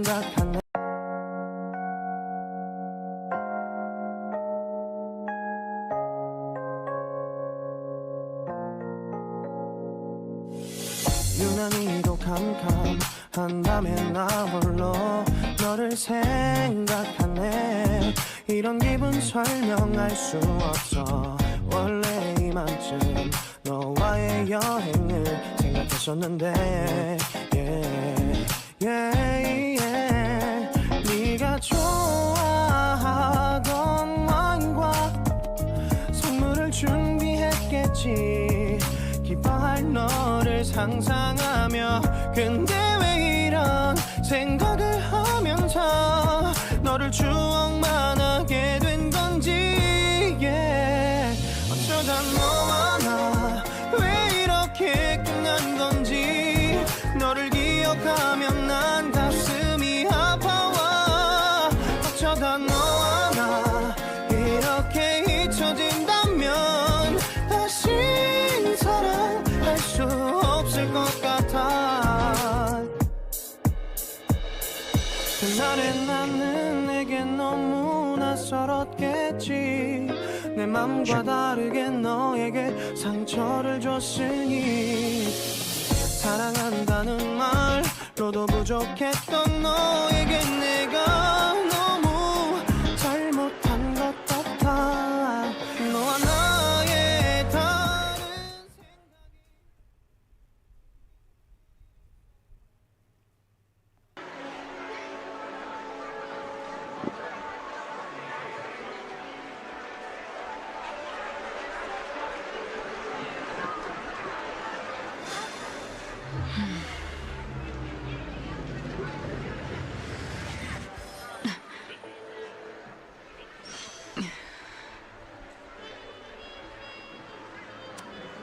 생각하네. 유난히도 캄캄한 밤에 나 홀로 너를 생각하네. 이런 기분 설명할 수 없어. 원래 이맘쯤 너와의 여행을 생각했었는데 네가 좋아하던 와인과 선물을 준비했겠지. 기뻐할 너를 상상하며. 근데 왜 이런 생각을 하면서 너를 추억만 하게 된 건지. 어쩌다 너와 나 왜 이렇게 끝난 건지. 너를 기억하면 난 가슴이 아파와. 어쩌다 너와 나 이렇게 잊혀진다면 다시 사랑할 수 없을 것 같아. 그날의 나는 내게 너무 낯설었겠지. 내 맘과 다르게 너에게 상처를 줬으니. 사랑한다는 말로도 부족했던 너에게 내가 너무 잘못한 것 같아. 너와 나의 다른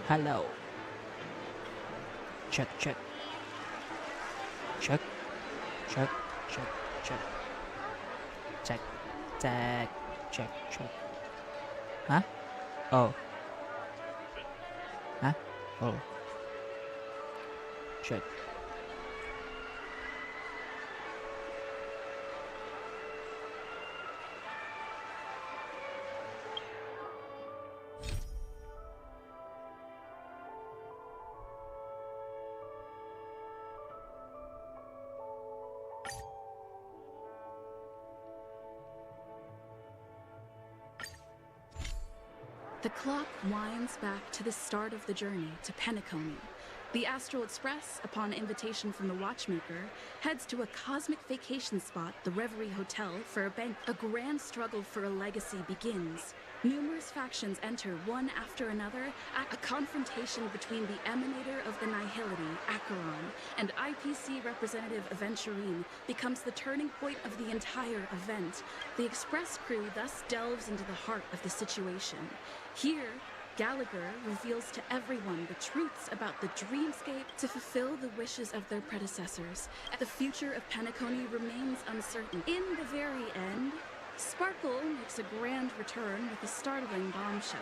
Hello. Check, check. Check. Check, check, check. Check, check, check, check. Huh? Oh. Huh? Oh. Check. The clock winds back to the start of the journey to Penacony. The Astral Express, upon invitation from the watchmaker, heads to a cosmic vacation spot, the Reverie Hotel, for a bank. A grand struggle for a legacy begins. Numerous factions enter one after another. A confrontation between the emanator of the Nihility, Acheron, and IPC representative Aventurine becomes the turning point of the entire event. The Express crew thus delves into the heart of the situation. Here, Gallagher reveals to everyone the truths about the dreamscape to fulfill the wishes of their predecessors. The future of Penacony remains uncertain. In the very end, Sparkle makes a grand return with a startling bombshell.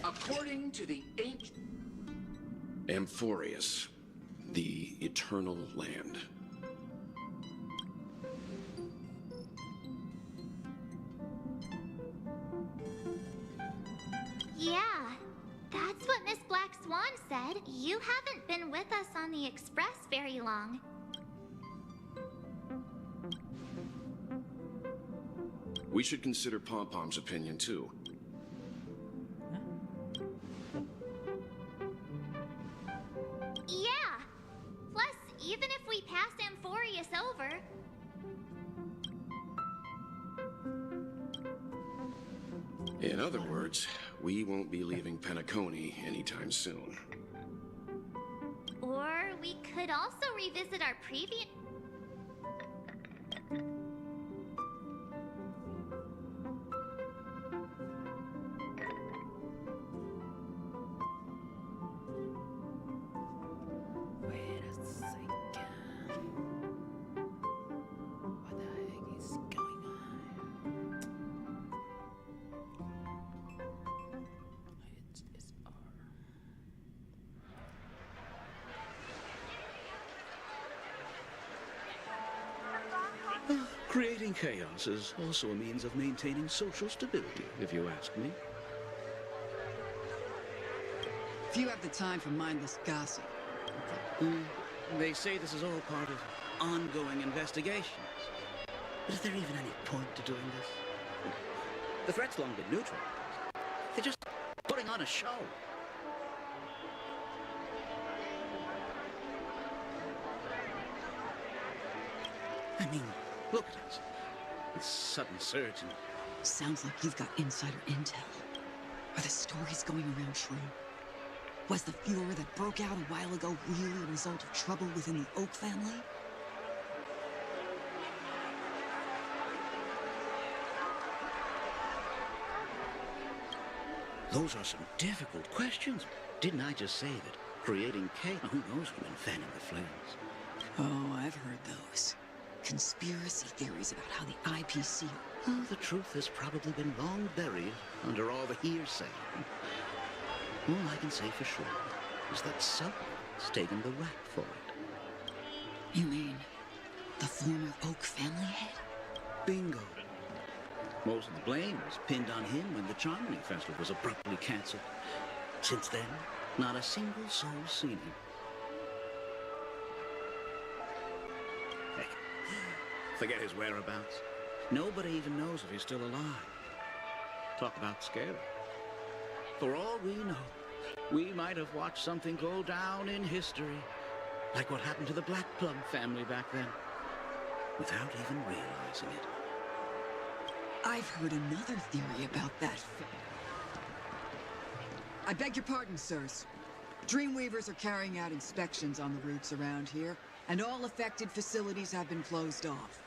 According to the ancient Amphorius, the eternal land. Yeah, that's what Miss Black Swan said. You haven't been with us on the Express very long. We should consider Pom-Pom's opinion too. Yeah. Plus, even if we pass Amphorius over... In other words, we won't be leaving Penacony anytime soon. Or we could also revisit our previous... Creating chaos is also a means of maintaining social stability, if you ask me. If you have the time for mindless gossip. They say this is all part of ongoing investigations. But is there even any point to doing this? The threat's long been neutral. They're just putting on a show. I mean, look at us. This sudden surge in... Sounds like you've got insider intel. Are the stories going around true? Was the furor that broke out a while ago really a result of trouble within the Oak family? Those are some difficult questions. Didn't I just say that creating chaos? Who knows who's been fanning the flames? Oh, I've heard those. Conspiracy theories about how the IPC... Oh, the truth has probably been long buried under all the hearsay. All I can say for sure is that someone's taken the rap for it. You mean the former Oak family head? Bingo. Most of the blame was pinned on him when the Charmony Festival was abruptly cancelled. Since then, not a single soul's seen him. Heck, forget his whereabouts. Nobody even knows if he's still alive. Talk about scary. For all we know, we might have watched something go down in history, like what happened to the Black Plum family back then, without even realizing it. I've heard another theory about that. I beg your pardon, sirs. Dreamweavers are carrying out inspections on the routes around here, and all affected facilities have been closed off.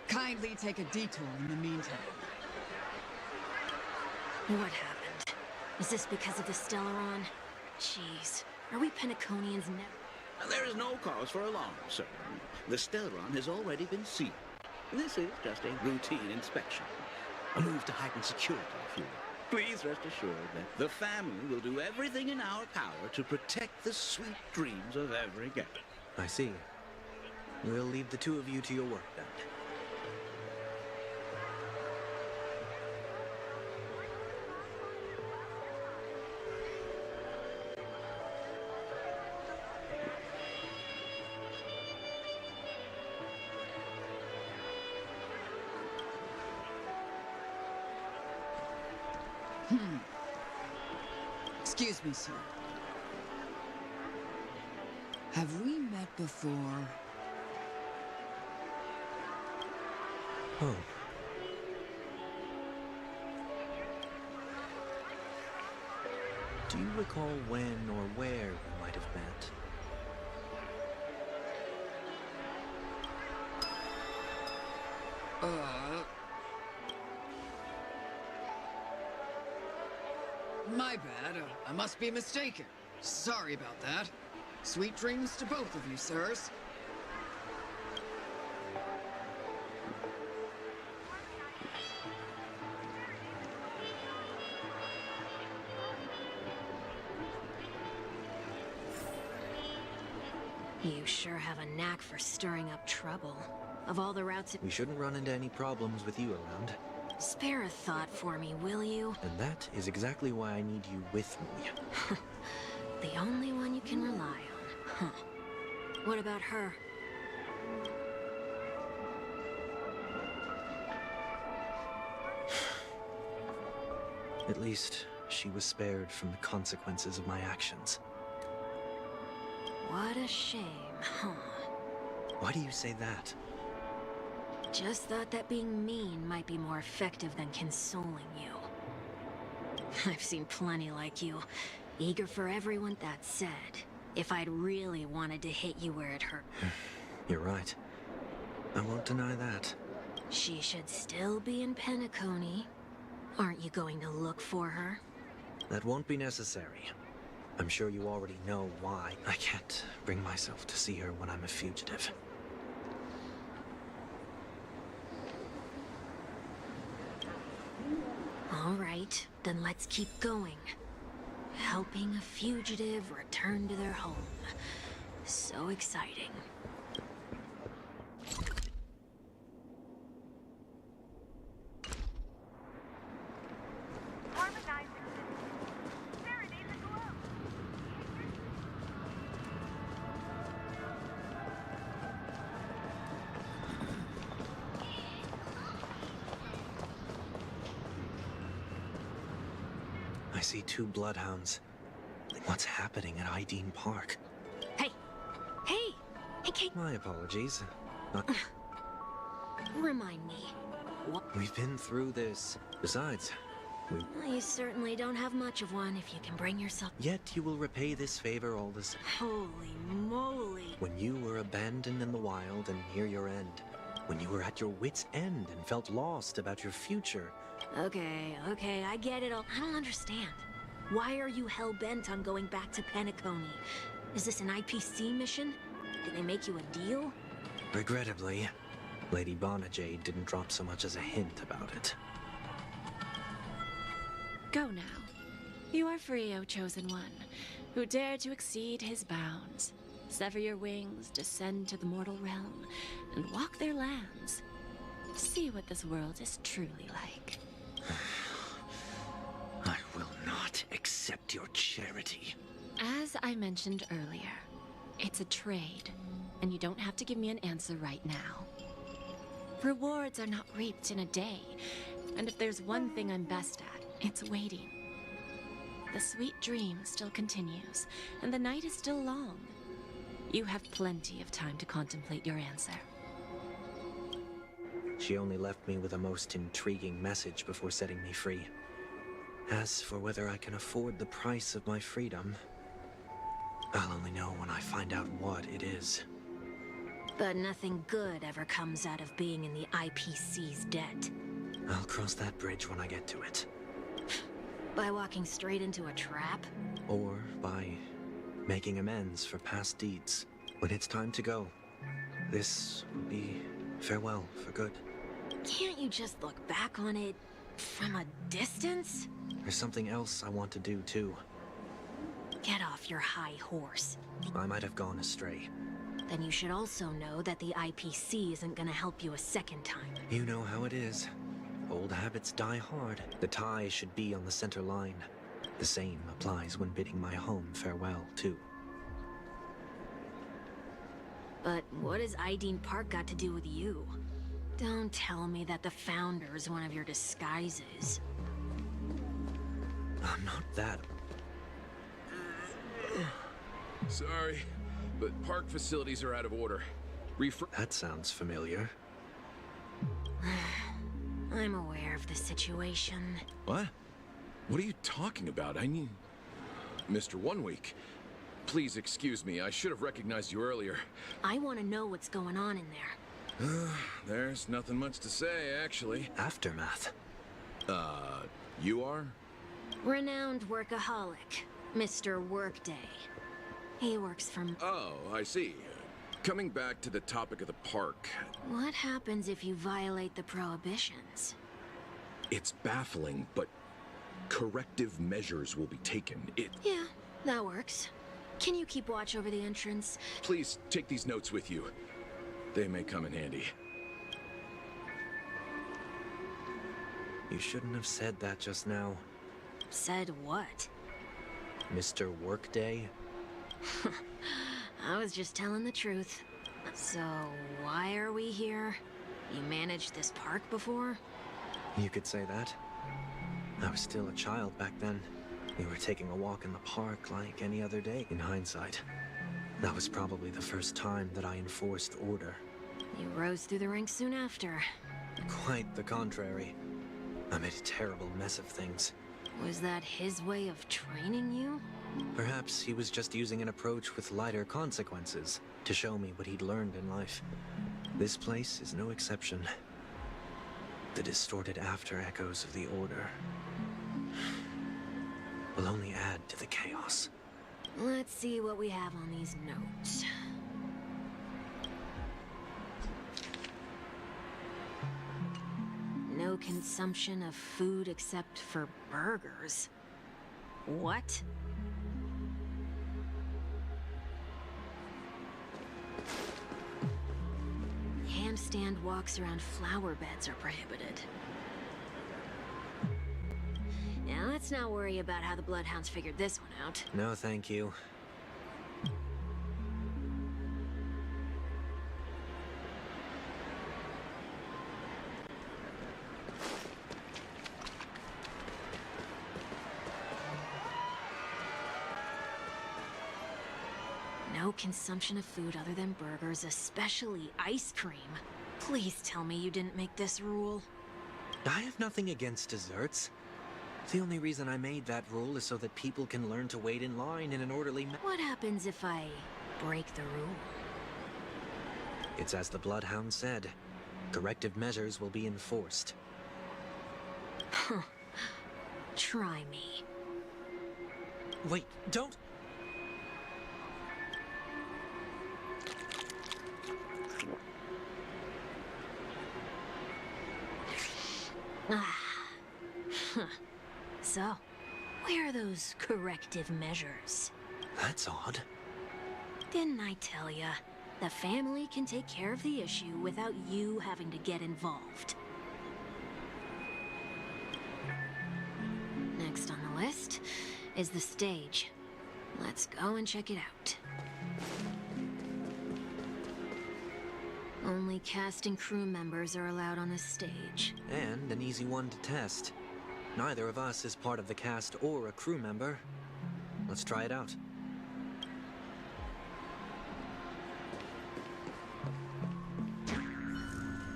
Kindly take a detour in the meantime. What happened? Is this because of the Stellaron? Jeez, are we Penaconians never? There is no cause for alarm, sir. The Stellaron has already been sealed. This is just a routine inspection. A move to heighten security, if you will. Please rest assured that the family will do everything in our power to protect the sweet dreams of every guest. I see. We'll leave the two of you to your work then. Excuse me, sir. Have we met before? Oh. Do you recall when or where we might have met? My bad. I must be mistaken. Sorry about that. Sweet dreams to both of you, sirs. You sure have a knack for stirring up trouble. Of all the routes... We shouldn't run into any problems with you around. Spare a thought for me, will you? And that is exactly why I need you with me. The only one you can rely on. Huh. What about her? At least, she was spared from the consequences of my actions. What a shame, huh? Why do you say that? Just thought that being mean might be more effective than consoling you. I've seen plenty like you. Eager for everyone. That said, if I'd really wanted to hit you where it hurt... You're right. I won't deny that. She should still be in Penacony. Aren't you going to look for her? That won't be necessary. I'm sure you already know why I can't bring myself to see her when I'm a fugitive. All right, then let's keep going. Helping a fugitive return to their home. So exciting. I see 2 bloodhounds. What's happening at Ideen Park? Hey! Hey! Hey, Kate! My apologies. Remind me. What? We've been through this. Besides, Well, you certainly don't have much of one if you can bring yourself... yet you will repay this favor all the same. Holy moly! When you were abandoned in the wild and near your end. When you were at your wit's end and felt lost about your future. Okay, I get it all. I don't understand. Why are you hell-bent on going back to Penacony? Is this an IPC mission? Did they make you a deal? Regrettably, Lady Bonajade didn't drop so much as a hint about it. Go now. You are free, O Chosen One, who dare to exceed his bounds. Sever your wings, descend to the mortal realm, and walk their lands. See what this world is truly like. I will not accept your charity. As I mentioned earlier, it's a trade, and you don't have to give me an answer right now. Rewards are not reaped in a day, and if there's one thing I'm best at, it's waiting. The sweet dream still continues, and the night is still long. You have plenty of time to contemplate your answer. She only left me with a most intriguing message before setting me free. As for whether I can afford the price of my freedom, I'll only know when I find out what it is. But nothing good ever comes out of being in the IPC's debt. I'll cross that bridge when I get to it. By walking straight into a trap? Or by making amends for past deeds. When it's time to go, this will be farewell for good. Can't you just look back on it from a distance? There's something else I want to do too. Get off your high horse. I might have gone astray. Then you should also know that the IPC isn't gonna help you a second time. You know how it is. Old habits die hard. The tie should be on the center line. The same applies when bidding my home farewell, too. But what has Ideen Park got to do with you? Don't tell me that the Founder's one of your disguises. I'm not that. Sorry, but park facilities are out of order. That sounds familiar. I'm aware of the situation. What? What are you talking about? I mean... Mr. One Week, please excuse me. I should have recognized you earlier. I want to know what's going on in there. There's nothing much to say, actually. Aftermath. You are? Renowned workaholic, Mr. Workday. He works from... Oh, I see. Coming back to the topic of the park. What happens if you violate the prohibitions? It's baffling, but corrective measures will be taken. Yeah, that works. Can you keep watch over the entrance? Please take these notes with you. They may come in handy. You shouldn't have said that just now. Said what? Mr. Workday? I was just telling the truth. So, why are we here? You managed this park before? You could say that. I was still a child back then. We were taking a walk in the park like any other day. In hindsight, that was probably the first time that I enforced order. You rose through the ranks soon after. Quite the contrary. I made a terrible mess of things. Was that his way of training you? Perhaps he was just using an approach with lighter consequences to show me what he'd learned in life. This place is no exception. The distorted after-echoes of the Order will only add to the chaos. Let's see what we have on these notes. No consumption of food except for burgers. What? Handstand walks around flower beds are prohibited. Now let's not worry about how the Bloodhounds figured this one out. No, thank you. no consumption of food other than burgers, especially ice cream. Please tell me you didn't make this rule. I have nothing against desserts. The only reason I made that rule is so that people can learn to wait in line in an orderly manner. What happens if I break the rule? It's as the Bloodhound said. Corrective measures will be enforced. Huh. Try me. Wait, don't... Ah. Huh. So, where are those corrective measures? That's odd. Didn't I tell ya? The family can take care of the issue without you having to get involved. Next on the list is the stage. Let's go and check it out. Only cast and crew members are allowed on the stage. And an easy one to test. Neither of us is part of the cast or a crew member. Let's try it out.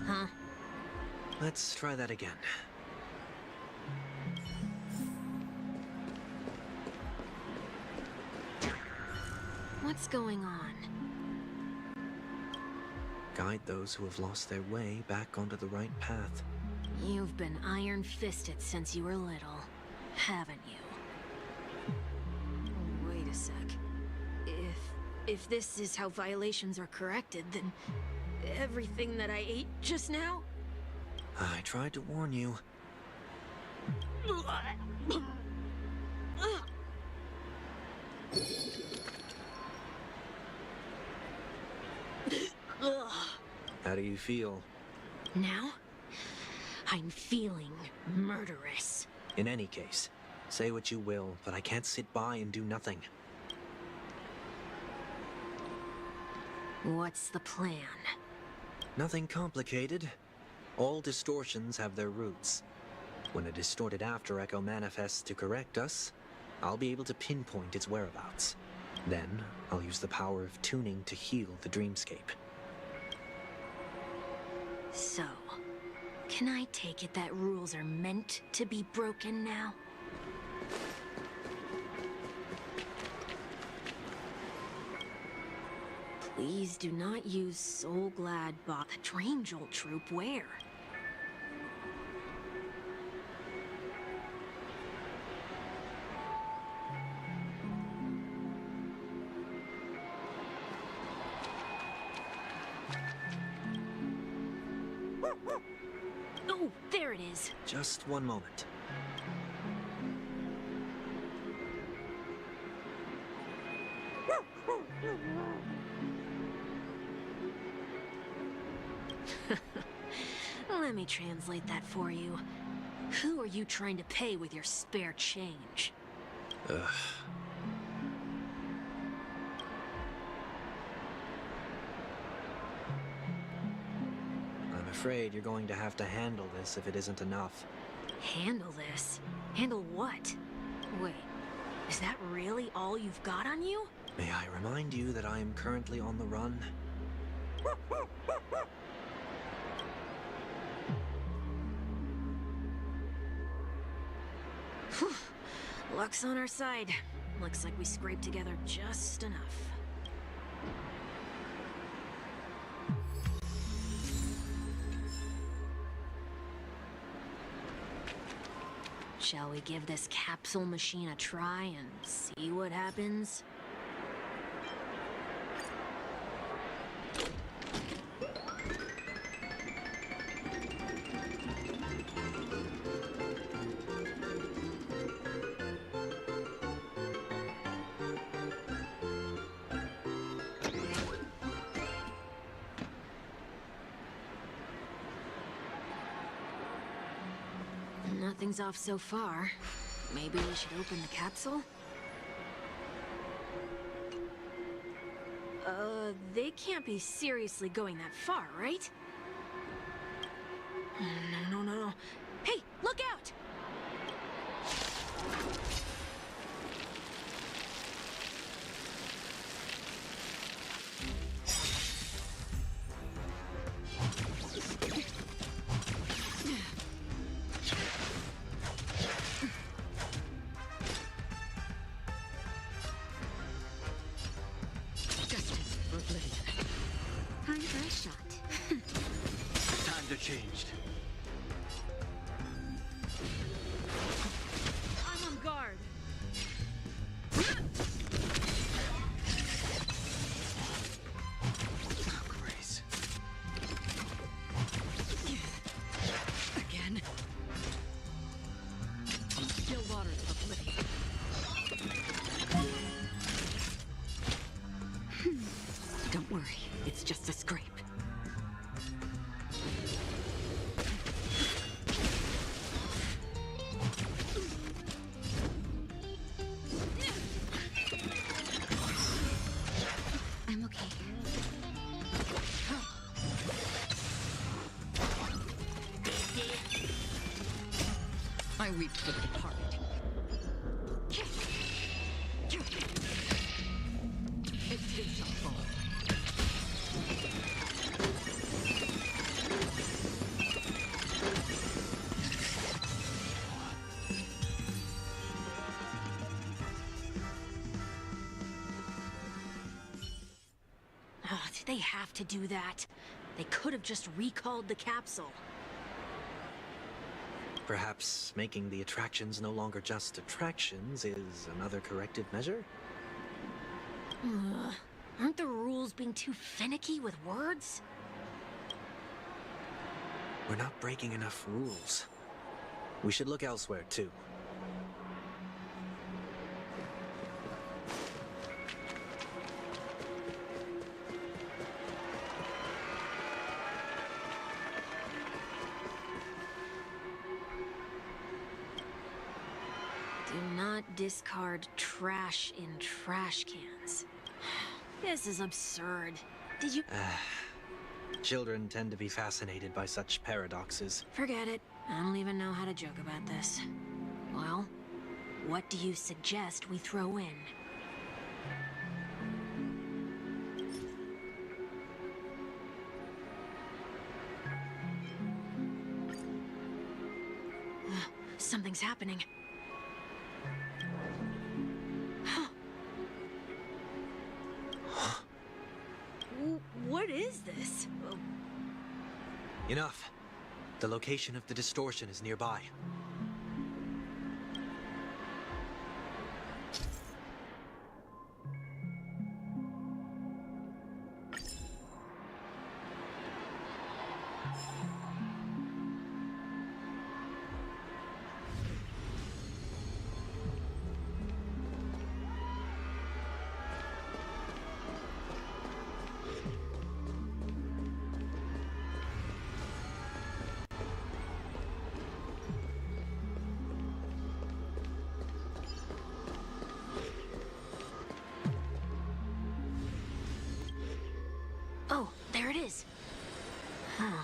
Huh? Let's try that again. What's going on? Guide those who have lost their way back onto the right path. You've been iron-fisted since you were little, haven't you? Wait a sec. If this is how violations are corrected, then everything that I ate just now? I tried to warn you. How do you feel? Now? I'm feeling murderous. In any case, say what you will, but I can't sit by and do nothing. What's the plan? Nothing complicated. All distortions have their roots. When a distorted after echo manifests to correct us, I'll be able to pinpoint its whereabouts. Then, I'll use the power of tuning to heal the dreamscape. So, can I take it that rules are meant to be broken now? Please do not use Soul Glad Bot. The Dream Jolt Troop where? Oh, there it is. Just one moment. Let me translate that for you. Who are you trying to pay with your spare change? Ugh. I'm afraid you're going to have to handle this if it isn't enough. Handle this? Handle what? Wait, is that really all you've got on you? May I remind you that I am currently on the run? Whew. Luck's on our side. Looks like we scraped together just enough. Shall we give this capsule machine a try and see what happens? Nothing's off so far. Maybe we should open the capsule? They can't be seriously going that far, right? No. Hey, look out! commander changed. I'm on guard. Grace. Again. Still waters of oblivion. Don't worry, it's just a scrape. I'm okay. I weep for the departed. It too shall fall. Oh, did they have to do that? They could have just recalled the capsule. Perhaps making the attractions no longer just attractions is another corrective measure? Ugh. Aren't the rules being too finicky with words? We're not breaking enough rules. We should look elsewhere, too. Do not discard trash in trash cans. This is absurd. Did you... Children tend to be fascinated by such paradoxes. Forget it. I don't even know how to joke about this. Well, what do you suggest we throw in? Something's happening. What is this? Enough. The location of the distortion is nearby. Oh, there it is. Huh.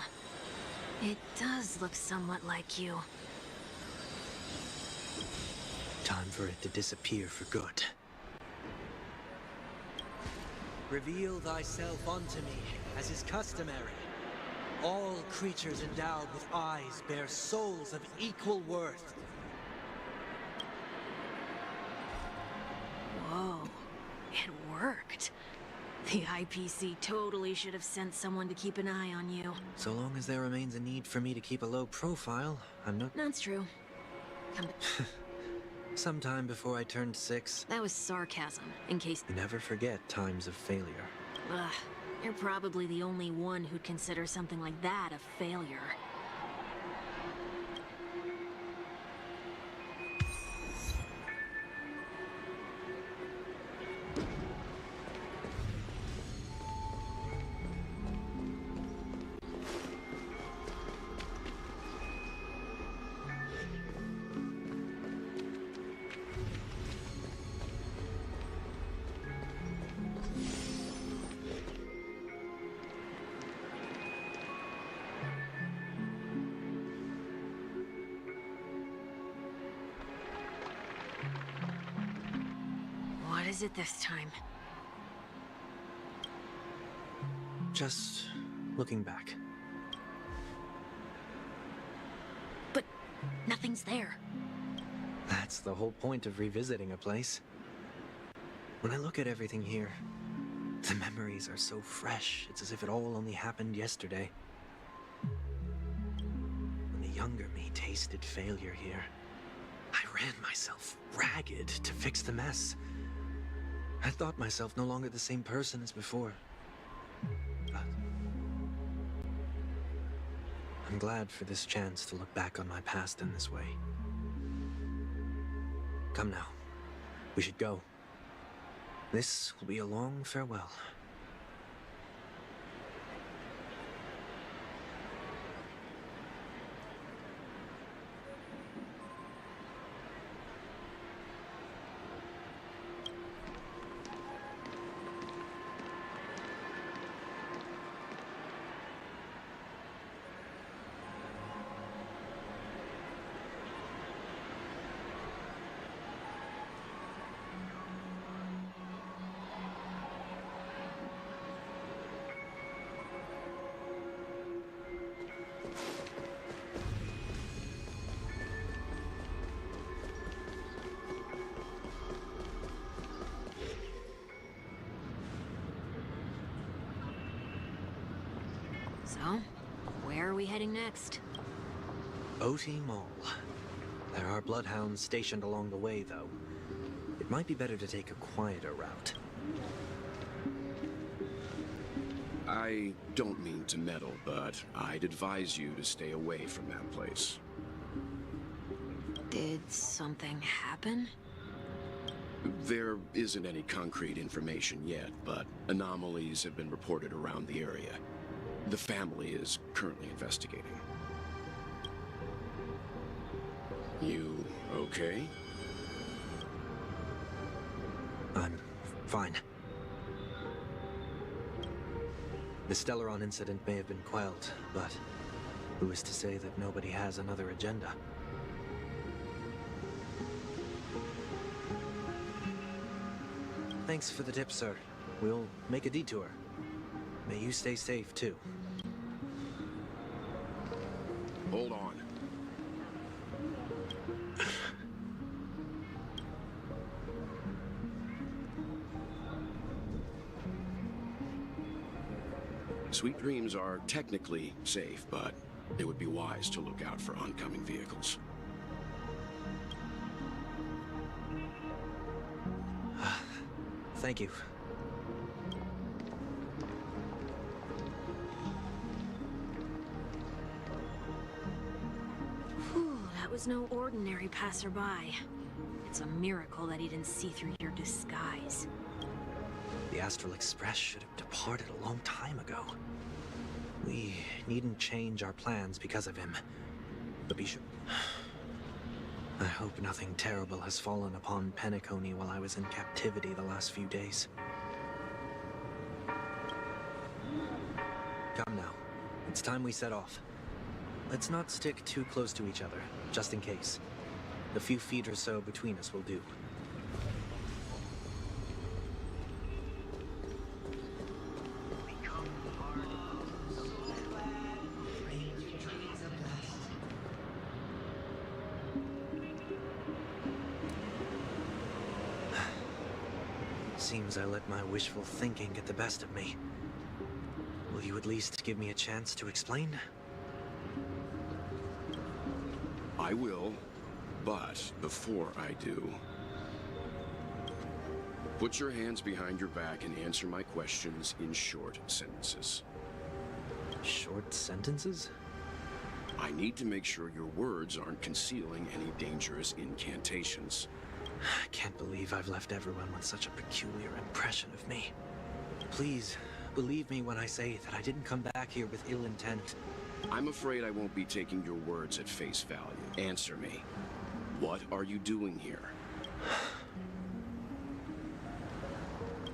It does look somewhat like you. Time for it to disappear for good. Reveal thyself unto me, as is customary. All creatures endowed with eyes bear souls of equal worth. Whoa. It worked. The IPC totally should have sent someone to keep an eye on you. So long as there remains a need for me to keep a low profile, I'm not... That's true. Come to... Sometime before I turned 6. That was sarcasm, in case... You never forget times of failure. Ugh. You're probably the only one who'd consider something like that a failure. What is it this time? Just looking back. But nothing's there. That's the whole point of revisiting a place. When I look at everything here, the memories are so fresh. It's as if it all only happened yesterday. younger me tasted failure here. I ran myself ragged to fix the mess. I thought myself no longer the same person as before. But I'm glad for this chance to look back on my past in this way. Come now. We should go. This will be a long farewell. So, where are we heading next? OT Mall. There are bloodhounds stationed along the way, though. It might be better to take a quieter route. I don't mean to meddle, but I'd advise you to stay away from that place. Did something happen? There isn't any concrete information yet, but anomalies have been reported around the area. The family is currently investigating. You okay? I'm fine. The Stellaron incident may have been quelled, but who is to say that nobody has another agenda? Thanks for the tip, sir. We'll make a detour. May you stay safe, too. Hold on. Sweet Dreams are technically safe, but it would be wise to look out for oncoming vehicles. Thank you. Whew, that was no ordinary passerby. It's a miracle that he didn't see through your disguise. The Astral Express should have departed a long time ago. We needn't change our plans because of him. But be sure... I hope nothing terrible has fallen upon Penacony while I was in captivity the last few days. Come now. It's time we set off. Let's not stick too close to each other, just in case. A few feet or so between us will do. Seems I let my wishful thinking get the best of me. Will you at least give me a chance to explain? I will, but before I do, put your hands behind your back and answer my questions in short sentences. Short sentences? I need to make sure your words aren't concealing any dangerous incantations. I can't believe I've left everyone with such a peculiar impression of me. Please, believe me when I say that I didn't come back here with ill intent. I'm afraid I won't be taking your words at face value. Answer me. What are you doing here?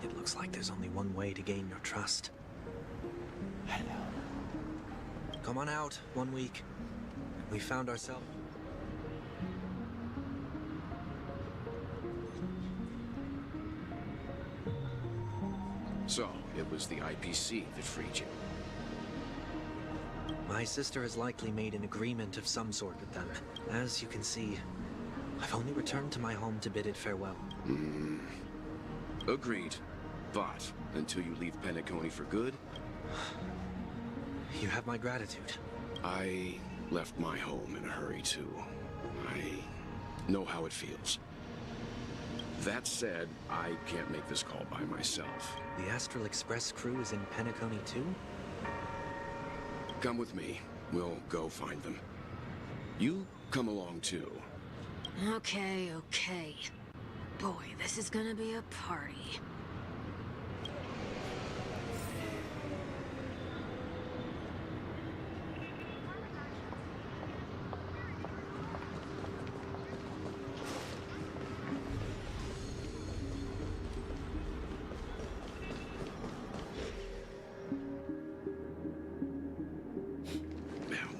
It looks like there's only one way to gain your trust. Hello. Come on out, 1 week. We found ourselves... So, it was the IPC that freed you. My sister has likely made an agreement of some sort with them. As you can see, I've only returned to my home to bid it farewell. Agreed. But, until you leave Penacony for good... You have my gratitude. I left my home in a hurry too. I know how it feels. That said, I can't make this call by myself. The Astral Express crew is in Penacony too? Come with me. We'll go find them. You come along too. Okay, okay. Boy, this is gonna be a party.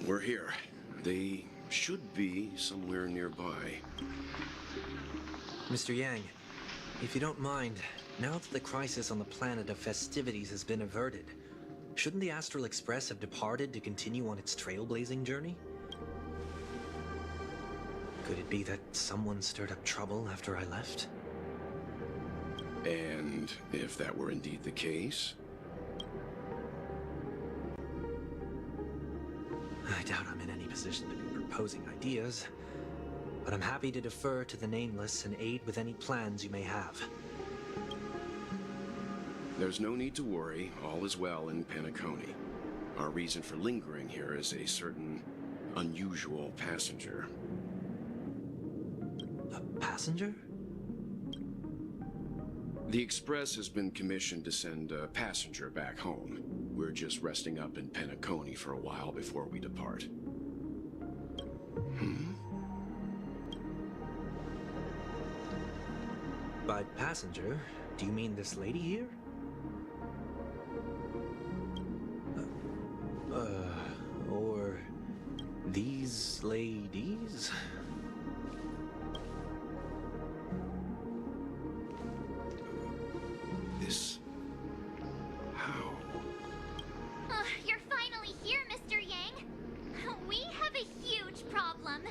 We're here. They should be somewhere nearby. Mr. Yang, if you don't mind, now that the crisis on the planet of festivities has been averted, shouldn't the Astral Express have departed to continue on its trailblazing journey? Could it be that someone stirred up trouble after I left? And if that were indeed the case? I doubt I'm in any position to be proposing ideas, but I'm happy to defer to the Nameless and aid with any plans you may have. There's no need to worry. All is well in Penacony. Our reason for lingering here is a certain unusual passenger. A passenger? The Express has been commissioned to send a passenger back home. We're just resting up in Penacony for a while before we depart. By passenger, do you mean this lady here? Or these ladies? This... how? You're finally here, Mr. Yang. We have a huge problem.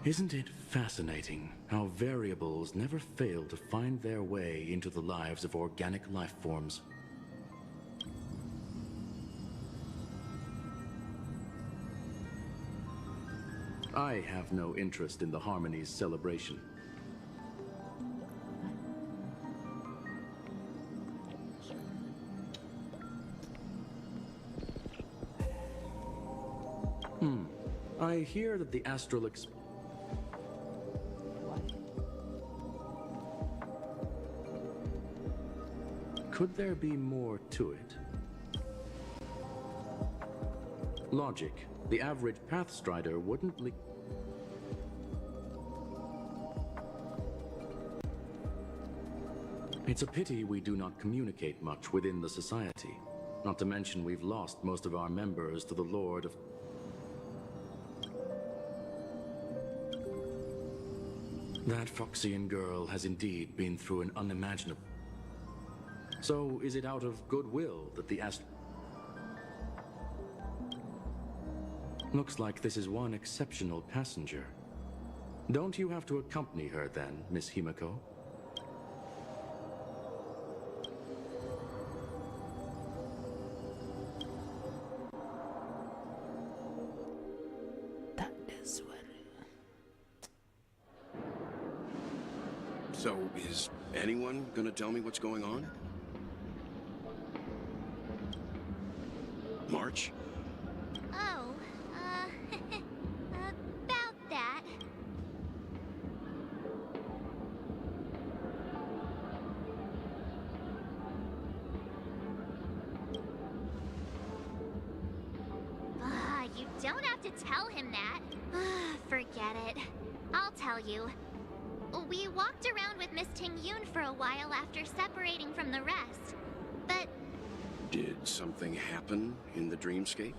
Isn't it fascinating how variables never fail to find their way into the lives of organic life forms? I have no interest in the Harmony's celebration. I hear that the Astral Express... Could there be more to it? Logic. The average Pathstrider wouldn't It's a pity we do not communicate much within the society. Not to mention we've lost most of our members to the Lord of... That Foxian girl has indeed been through an unimaginable... So, is it out of goodwill that the Looks like this is one exceptional passenger. Don't you have to accompany her then, Miss Himiko? That is what... So, is anyone gonna tell me what's going on? March? Oh, about that. You don't have to tell him that. Forget it. I'll tell you. We walked around with Miss Ting-Yun for a while after separating from the rest. But... Did something happen in the dreamscape?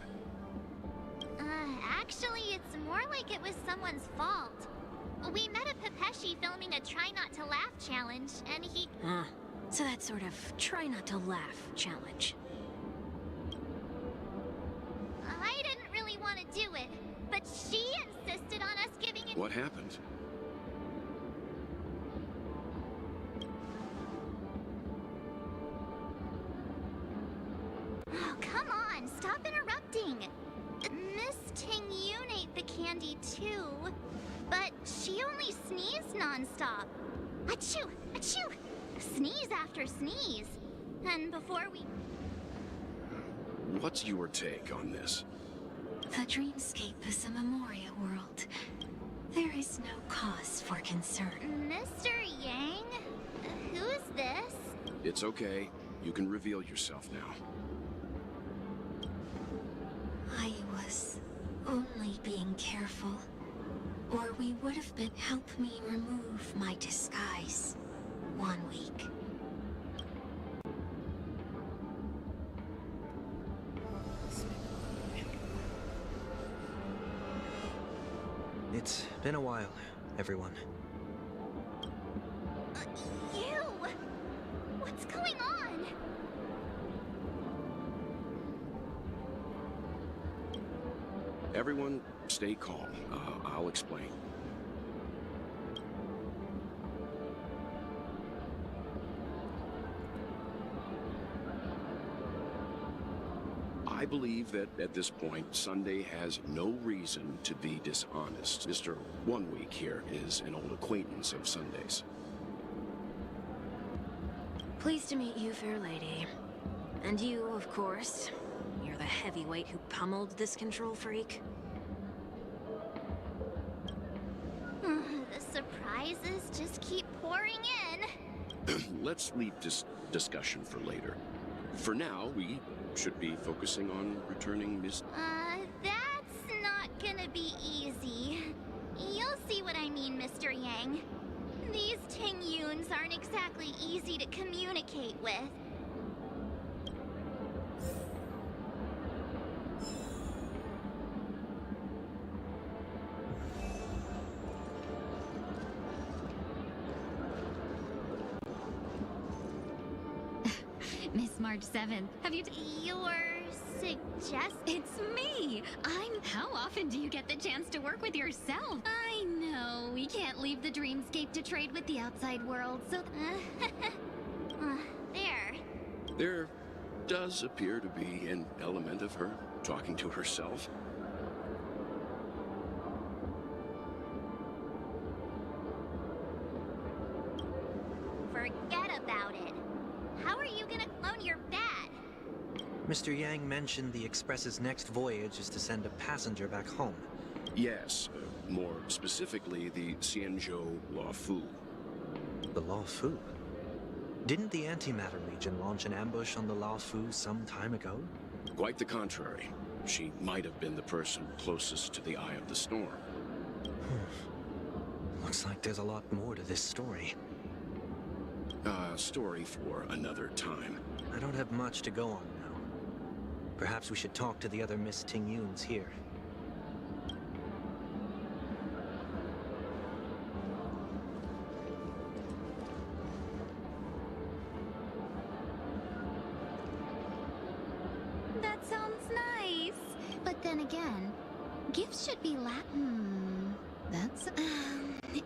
Actually, it's more like it was someone's fault. We met a Pepeshi filming a Try Not to Laugh challenge, and he... So that sort of try not to laugh challenge. I didn't really want to do it, but she insisted on us giving it. What happened? Oh, come on, stop interrupting. Miss Ting-Yoon ate the candy too, but she only sneezed nonstop. Achoo! Achoo! Sneeze after sneeze. And before we... What's your take on this? The dreamscape is a Memoria world. There is no cause for concern. Mr. Yang? Who's this? It's okay. You can reveal yourself now. I was only being careful. Or we would have been... Help me remove my disguise. 1 week. It's been a while, everyone. You! What's going on? Everyone, stay calm. I'll explain. I believe that at this point, Sunday has no reason to be dishonest. Mr. 1 Week here is an old acquaintance of Sunday's. Pleased to meet you, fair lady. And you, of course. You're the heavyweight who pummeled this control freak. The surprises just keep pouring in. Let's leave this discussion for later. For now, we should be focusing on returning Miss... That's not gonna be easy. You'll see what I mean, Mr. Yang. These Ting-Yoons aren't exactly easy to communicate with. Miss March 7th, have you... Your suggest... It's me! How often do you get the chance to work with yourself? I know, we can't leave the dreamscape to trade with the outside world, so... There. There does appear to be an element of her talking to herself. Forget about it. How are you gonna clone your bat? Mr. Yang mentioned the Express's next voyage is to send a passenger back home. Yes, more specifically, the Xianzhou Luofu. The Luofu? Didn't the Antimatter Legion launch an ambush on the Luofu some time ago? Quite the contrary. She might have been the person closest to the eye of the storm. Looks like there's a lot more to this story. Story for another time. I don't have much to go on now. Perhaps we should talk to the other Miss Ting-Yoons here. That sounds nice. But then again, gifts should be That's...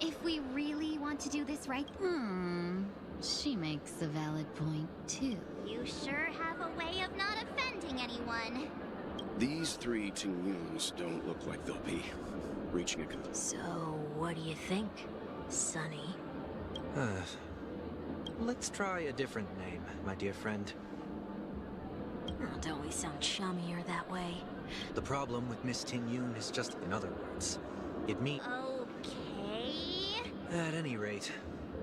if we really want to do this right... She makes a valid point, too. You sure have a way of not offending anyone. These three Ting-Yoons don't look like they'll be reaching a conclusion. So, what do you think, Sonny? Let's try a different name, my dear friend. Oh, don't we sound chummier that way? The problem with Miss Ting-Yoon is just, in other words, it means... Okay... At any rate,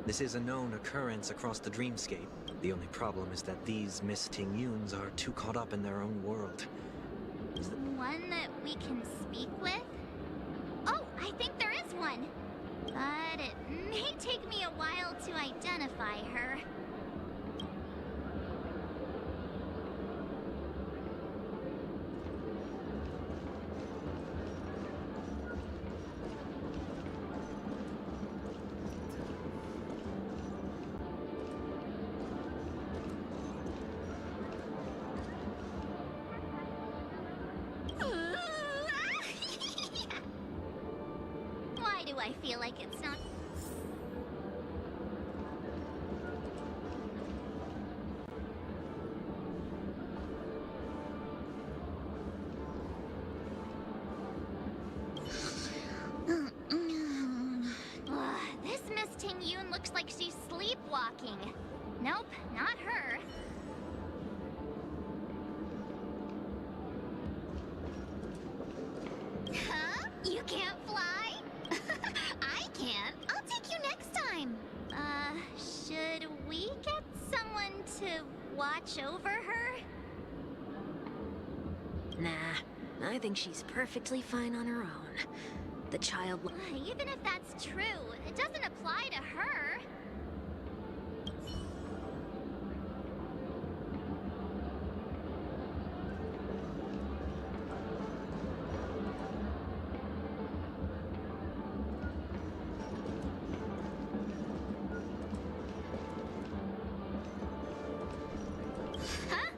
this is a known occurrence across the dreamscape. The only problem is that these Miss Ting-Yoons are too caught up in their own world. One that we can speak with? Oh, I think there is one. But it may take me a while to identify her. I feel like it's not... This Miss Ting Yoon looks like she's sleepwalking. Nope, not her. Huh? You can't fly? I can. I'll take you next time. Should we get someone to watch over her? Nah, I think she's perfectly fine on her own. The child... Even if that's true, it doesn't apply to her. Huh?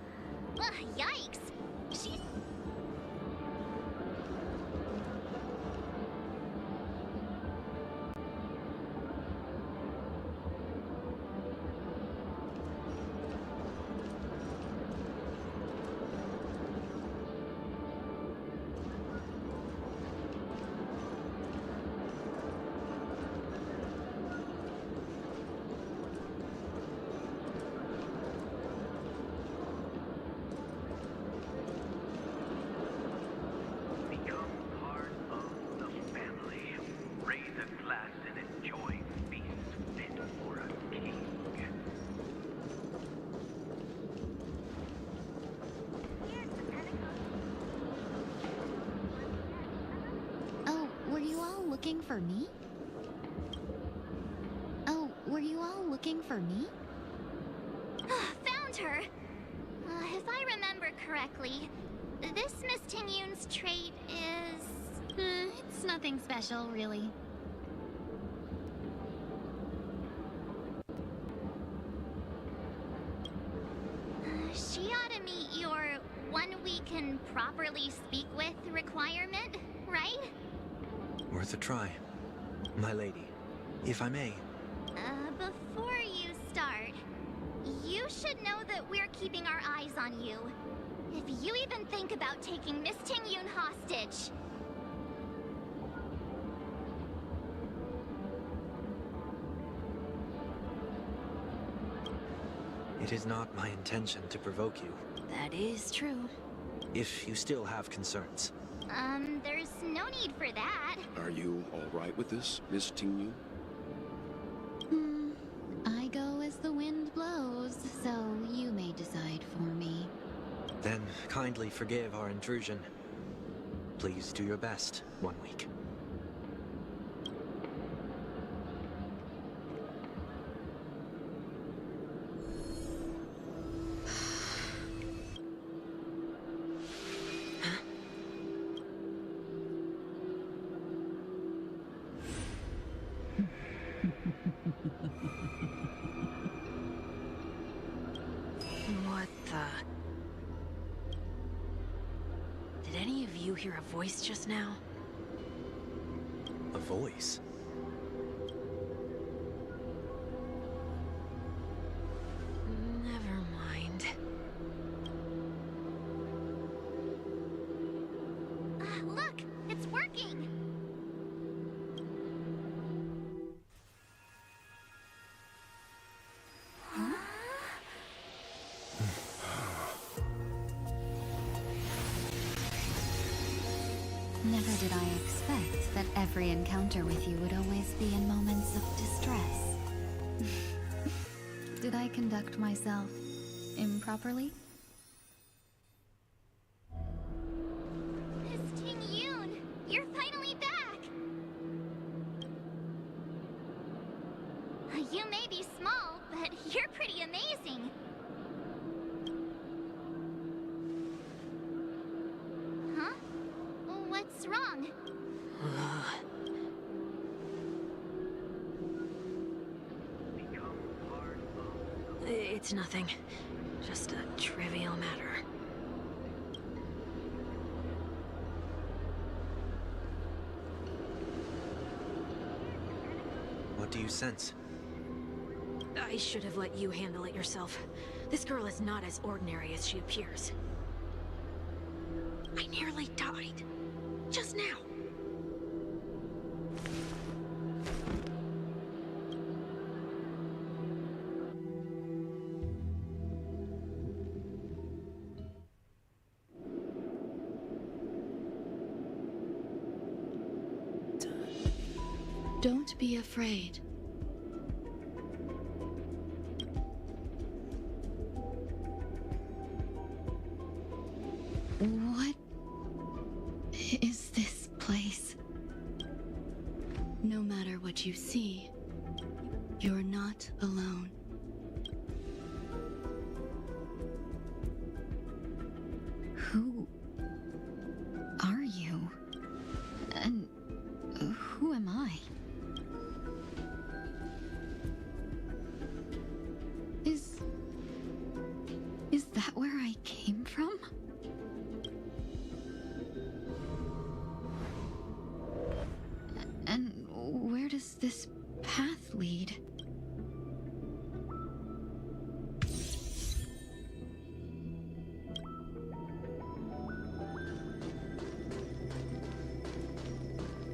Yikes. She's... Become part of the family. Raise a glass and enjoy feast fit for a king. Oh, were you all looking for me? Oh, were you all looking for me? Found her! If I remember correctly, this Miss Ting Yoon's trait is... It's nothing special, really. She ought to meet your one we can properly speak with requirement, right? Worth a try. My lady, if I may. Before you start, you should know that we're keeping our eyes on you. If you even think about taking Miss Ting Yoon hostage... It is not my intention to provoke you. That is true. If you still have concerns. There's no need for that. Are you all right with this, Miss Ting Yoon? I go as the wind blows, so you may decide for me. Then kindly forgive our intrusion. Please do your best 1 week. What the... Did any of you hear a voice just now? A voice? Never mind. Look, it's working. Never did I expect that every encounter with you would always be in moments of distress. Did I conduct myself improperly? Miss Ting Yoon, you're finally back! You may be small, but you're pretty amazing. Huh? What's wrong? It's nothing. Just a trivial matter. What do you sense? I should have let you handle it yourself. This girl is not as ordinary as she appears. I nearly died. Just now. Don't be afraid. What is this place? No matter what you see, you're not alone. Who are you? And who am I? Is that where I came from? And where does this path lead?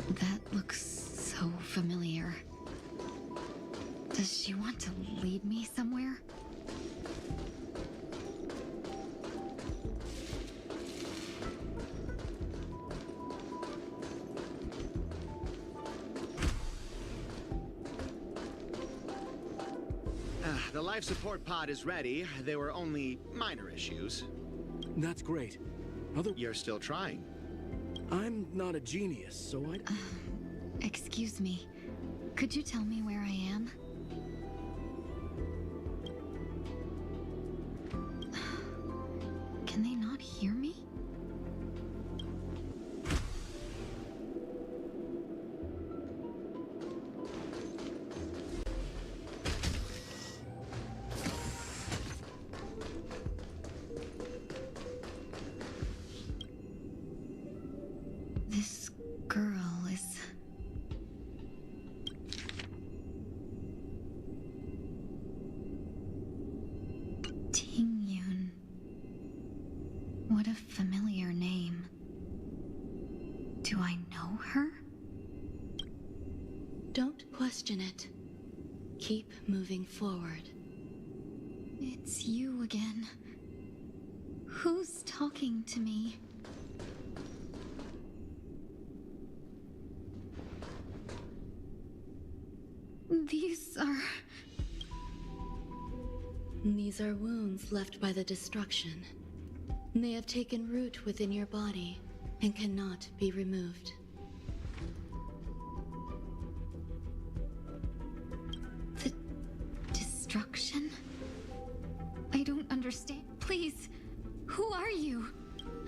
That looks so familiar. Does she want to lead me somewhere? The life support pod is ready. There were only minor issues. That's great. You're still trying. I'm not a genius, so I... Excuse me. Could you tell me where I am? Can they not hear me? This girl is... Ting-Yun. What a familiar name. Do I know her? Don't question it. Keep moving forward. It's you again. Who's talking to me? These are wounds left by the destruction. They have taken root within your body and cannot be removed. The destruction? I don't understand. Please, who are you?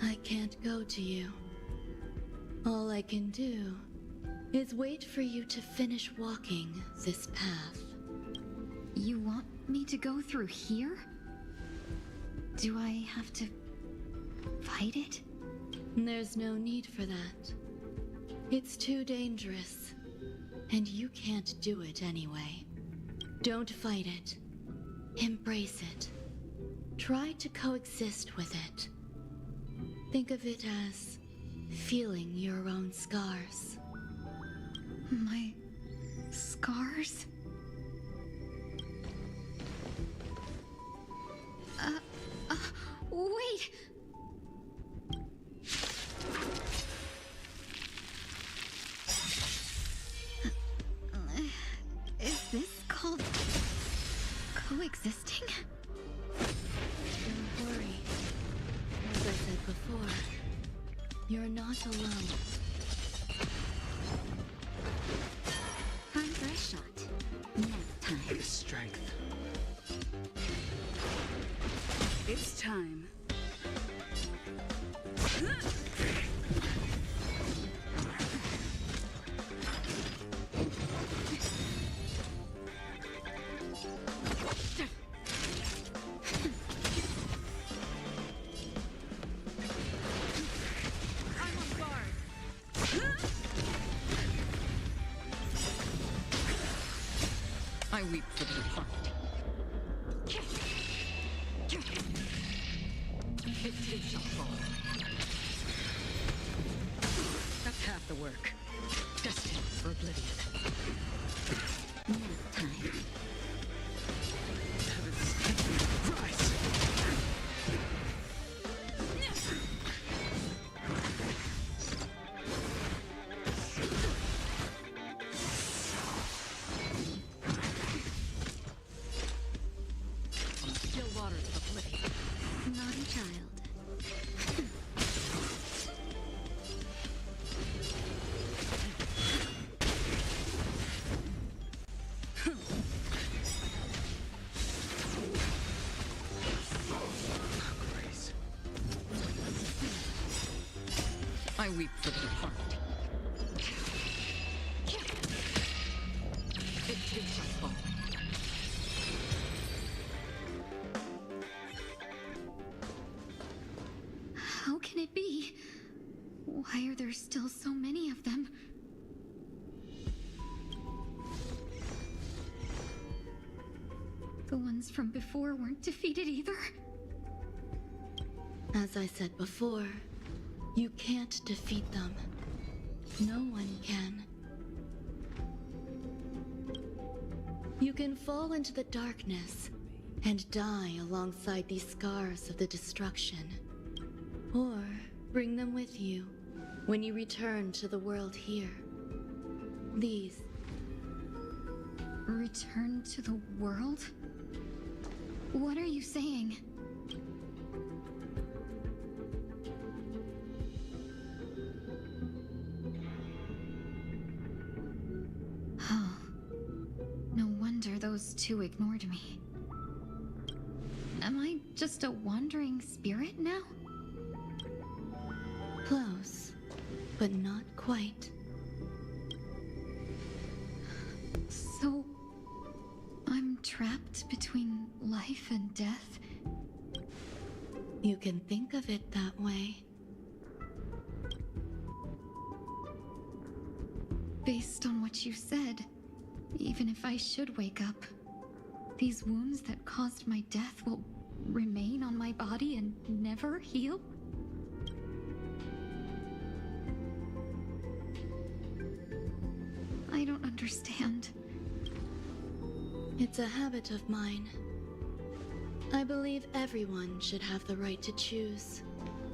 I can't go to you. All I can do is wait for you to finish walking this path. You want me to go through here? Do I have to fight it? There's no need for that. It's too dangerous, and you can't do it anyway. Don't fight it. Embrace it. Try to coexist with it. Think of it as feeling your own scars. My scars? Wait! Is this called coexisting? Don't worry. As I said before, you're not alone. Time for a shot. Next time. Strength. It's time. I weep for the departed. It too shall fall. That's half the work. Destined for oblivion. Nap time. Heavens, rise! Still waters of oblivion. Naughty child. I weep for the departed. It too shall fall. How can it be? Why are there still so many of them? The ones from before weren't defeated either? As I said before, you can't defeat them. No one can. You can fall into the darkness and die alongside these scars of the destruction. Or bring them with you when you return to the world here. These. Return to the world? What are you saying? Oh. No wonder those two ignored me. Am I just a wandering spirit now? Close, but not quite. So, I'm trapped between life and death? You can think of it that way. Based on what you said, even if I should wake up, these wounds that caused my death will remain on my body and never heal? I don't understand. It's a habit of mine. I believe everyone should have the right to choose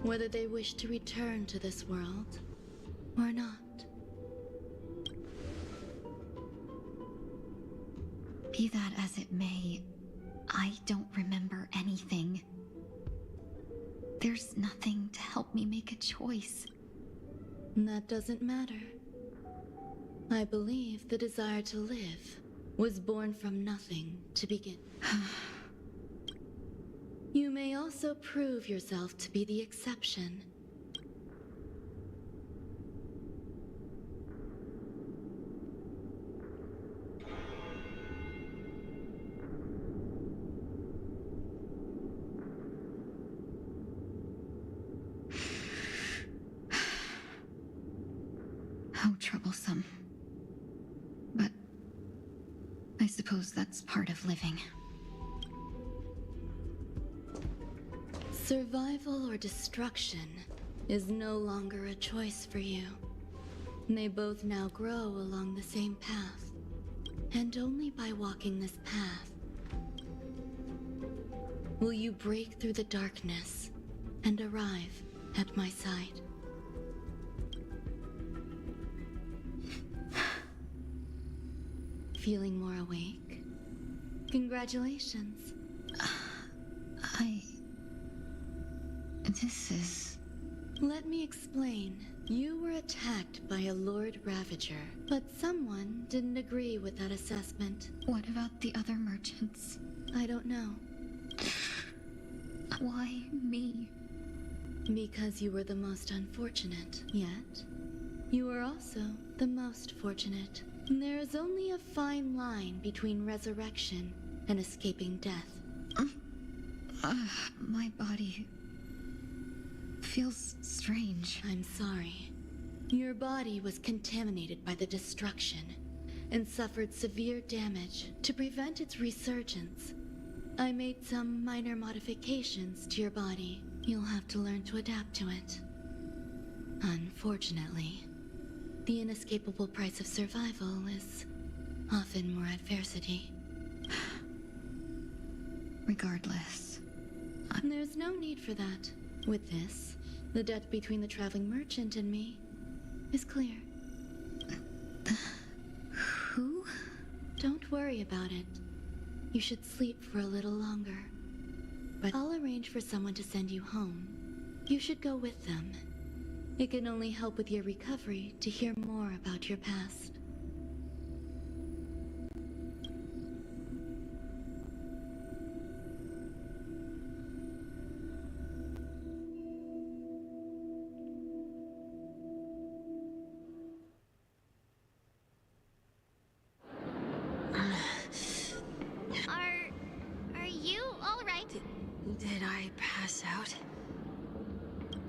whether they wish to return to this world or not. Be that as it may, I don't remember anything. There's nothing to help me make a choice. That doesn't matter. I believe the desire to live was born from nothing to begin. You may also prove yourself to be the exception. How troublesome. But I suppose that's part of living. Survival or destruction is no longer a choice for you. They both now grow along the same path, and only by walking this path will you break through the darkness and arrive at my side. Feeling more awake? Congratulations. This is... Let me explain. You were attacked by a Lord Ravager, but someone didn't agree with that assessment. What about the other merchants? I don't know. Why me? Because you were the most unfortunate, yet you were also the most fortunate. There is only a fine line between resurrection and escaping death. My body feels strange. I'm sorry. Your body was contaminated by the destruction, and suffered severe damage. To prevent its resurgence, I made some minor modifications to your body. You'll have to learn to adapt to it. Unfortunately, the inescapable price of survival is often more adversity. Regardless, There's no need for that. With this, the debt between the traveling merchant and me is clear. Who? Don't worry about it. You should sleep for a little longer. But I'll arrange for someone to send you home. You should go with them. It can only help with your recovery to hear more about your past. Are you all right? Did I pass out?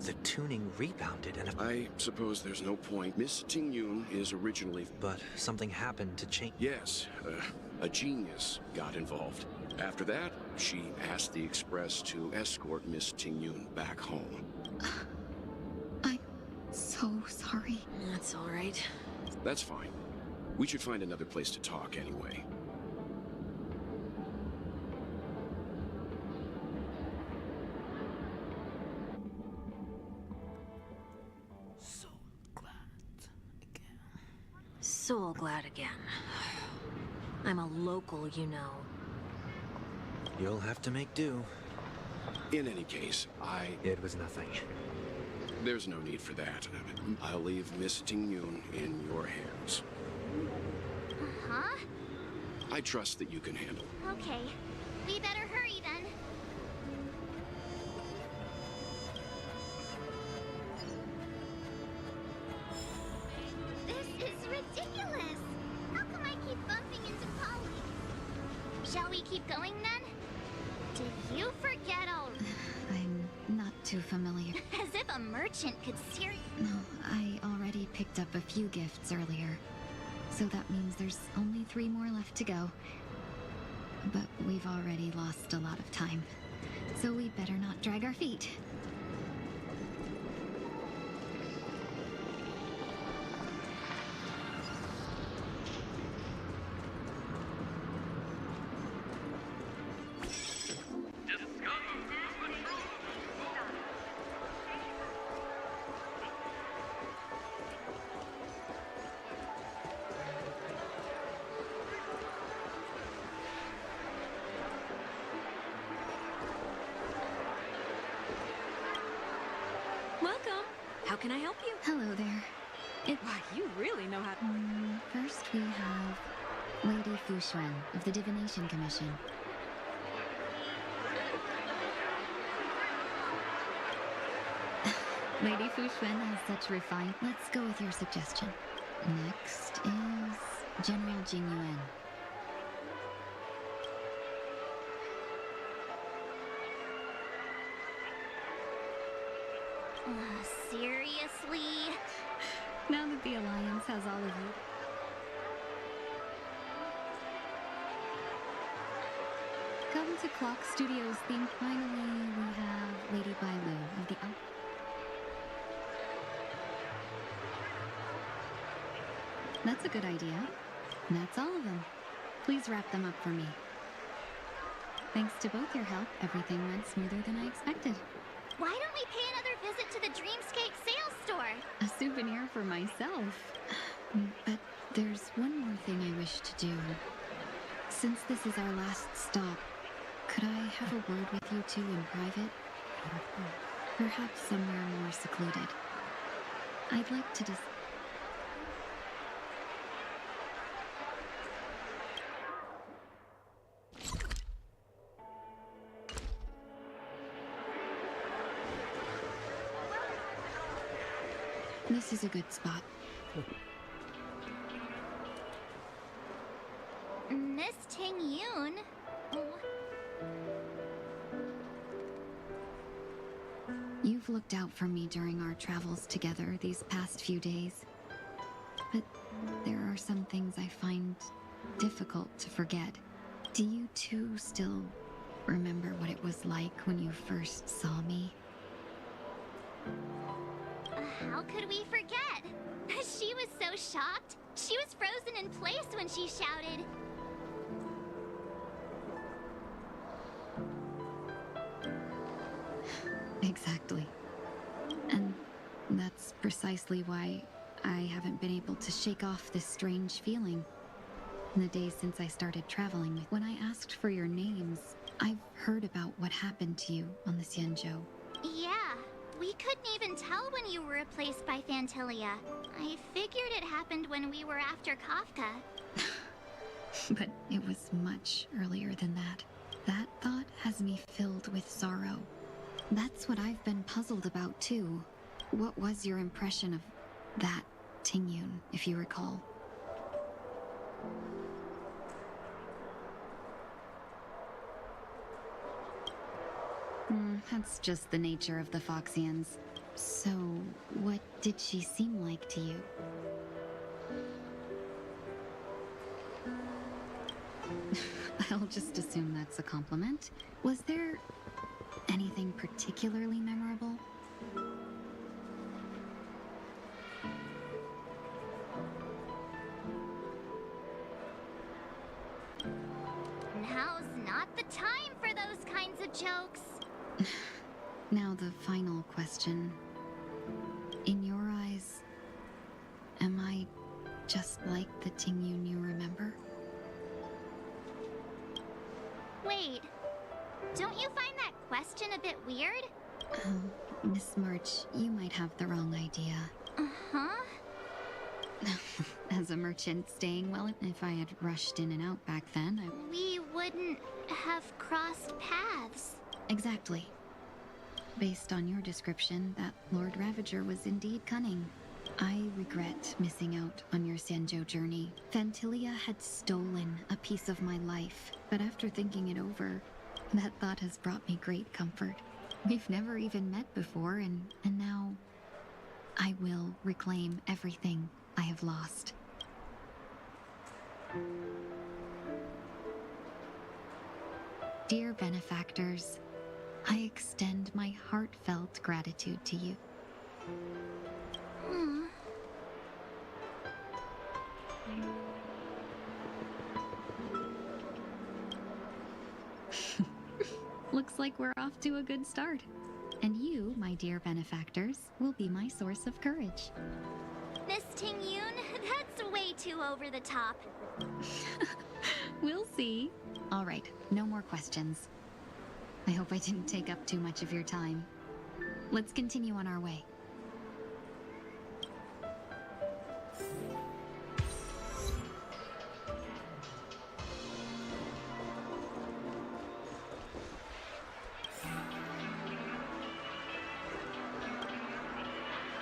The tuning rebounded and I suppose there's no point. Miss Ting-Yun is originally... But something happened to change. Yes, a genius got involved. After that, she asked the Express to escort Miss Ting-Yun back home. I'm so sorry. That's all right. That's fine. We should find another place to talk anyway. So glad again. I'm a local, you know. You'll have to make do. In any case, It was nothing. There's no need for that. I'll leave Miss Ting-Yun in your hands. Huh? I trust that you can handle. Okay. We better hurry then. This is ridiculous! How come I keep bumping into colleagues? Shall we keep going then? Did you forget all... I'm not too familiar. As if a merchant could seriously... No, I already picked up a few gifts earlier. So that means there's only 3 more left to go. But we've already lost a lot of time. So we better not drag our feet. Welcome. How can I help you? Hello there. Why, you really know how to... First we have Lady Fu Xuan of the Divination Commission. Lady Fu Xuan has such refined... Let's go with your suggestion. Next is General Jing Yuan. Seriously? Now that the Alliance has all of you. Come to Clock Studios theme. Finally, we have Lady Bailu of the... That's a good idea. That's all of them. Please wrap them up for me. Thanks to both your help, everything went smoother than I expected. Why don't we pay another visit to the Dreamscape sales store? A souvenir for myself. But there's one more thing I wish to do. Since this is our last stop, could I have a word with you two in private? Perhaps somewhere more secluded. I'd like to just... This is a good spot. Miss Ting-Yun? You've looked out for me during our travels together these past few days. But there are are some things I find difficult to forget. Do you too still remember what it was like when you first saw me? How could we forget? She was so shocked. She was frozen in place when she shouted. Exactly. And that's precisely why I haven't been able to shake off this strange feeling. In the days since I started traveling, when I asked for your names, I've heard about what happened to you on the Xianzhou. Yeah, we couldn't even tell when you were replaced by Phantilia. I figured it happened when we were after Kafka. But it was much earlier than that. That thought has me filled with sorrow. That's what I've been puzzled about too. What was your impression of that Tingyun, if you recall? That's just the nature of the Foxians. So, what did she seem like to you? I'll just assume that's a compliment. Was there anything particularly memorable? Now's not the time for those kinds of jokes. Now the final question. In your eyes, am I just like the Tingyun you remember? Wait, don't you find that question a bit weird? Miss March, you might have the wrong idea. Uh-huh. As a merchant staying well, if I had rushed in and out back then, We wouldn't have crossed paths. Exactly. Based on your description, that Lord Ravager was indeed cunning. I regret missing out on your Xianzhou journey. Phantilia had stolen a piece of my life, but after thinking it over, that thought has brought me great comfort. We've never even met before, and now I will reclaim everything I have lost. Dear benefactors, I extend my heartfelt gratitude to you. Looks like we're off to a good start. And you, my dear benefactors, will be my source of courage. Miss Tingyun, that's way too over the top. We'll see. All right, no more questions. I hope I didn't take up too much of your time. Let's continue on our way.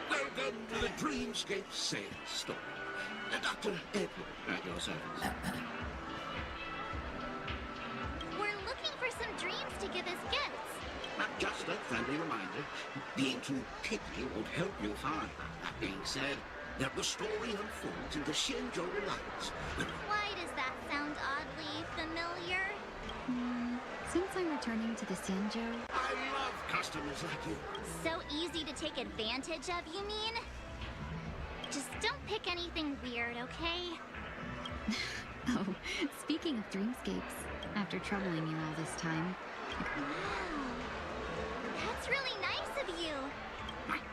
Welcome to the Dreamscape Sales Story. Dr. Edward at your service. We're looking for some dreams to give as gifts. Just a friendly reminder, being too picky won't help you find. That being said, that the story unfolds in the Xianzhou Alliance. Why does that sound oddly familiar? Since I'm returning to the Xianzhou... I love customers like you. So easy to take advantage of, you mean? Just don't pick anything weird, okay? Oh, speaking of dreamscapes, after troubling you all this time... Wow. That's really nice of you.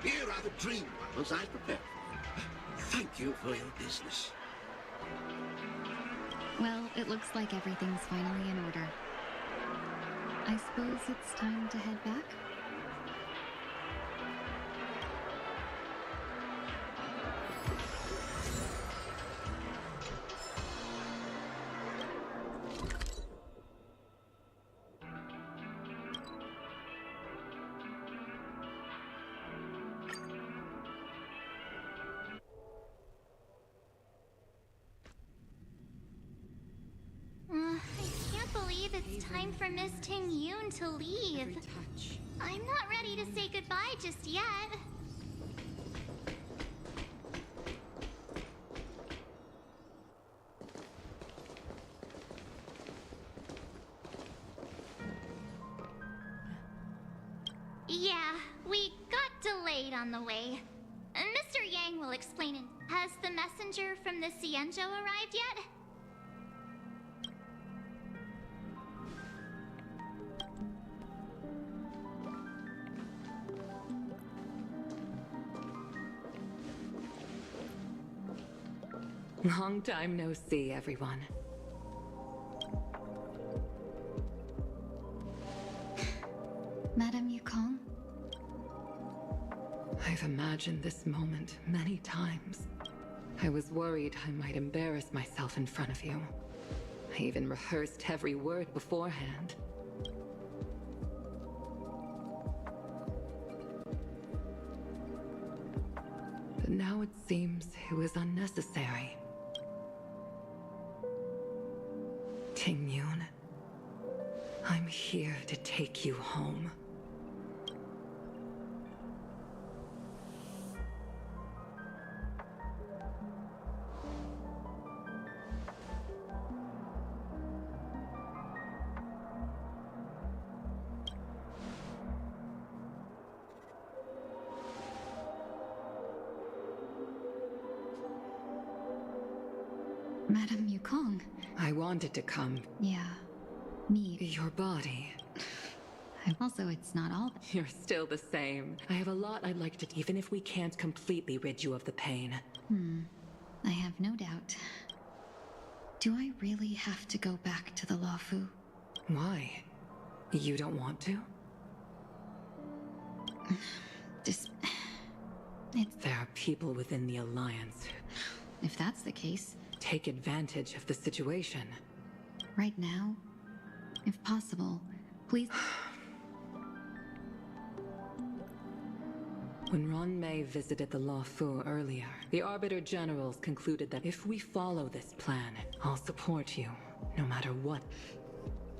Here are the dream bundles I prepared for you. Thank you for your business. Well, it looks like everything's finally in order. I suppose it's time to head back? I can't believe it's time for Miss Tingyun to leave. I'm not ready to say goodbye just yet. Yeah, we got delayed on the way. Mr. Yang will explain it. Has the messenger from the Cienjo arrived yet? Long time no see, everyone. Madame Yukong? I've imagined this moment many times. I was worried I might embarrass myself in front of you. I even rehearsed every word beforehand. But now it seems it was unnecessary. Ting Yun, I'm here to take you home. Madame Yukong. I wanted to come. Yeah, me. Your body. Also, it's not all. You're still the same. I have a lot I'd like to, even if we can't completely rid you of the pain. I have no doubt. Do I really have to go back to the Luofu? Why? You don't want to? There are people within the Alliance. If that's the case... Take advantage of the situation. Right now? If possible, please... When Ron Mei visited the Luofu earlier, the Arbiter Generals concluded that if we follow this plan, I'll support you, no matter what.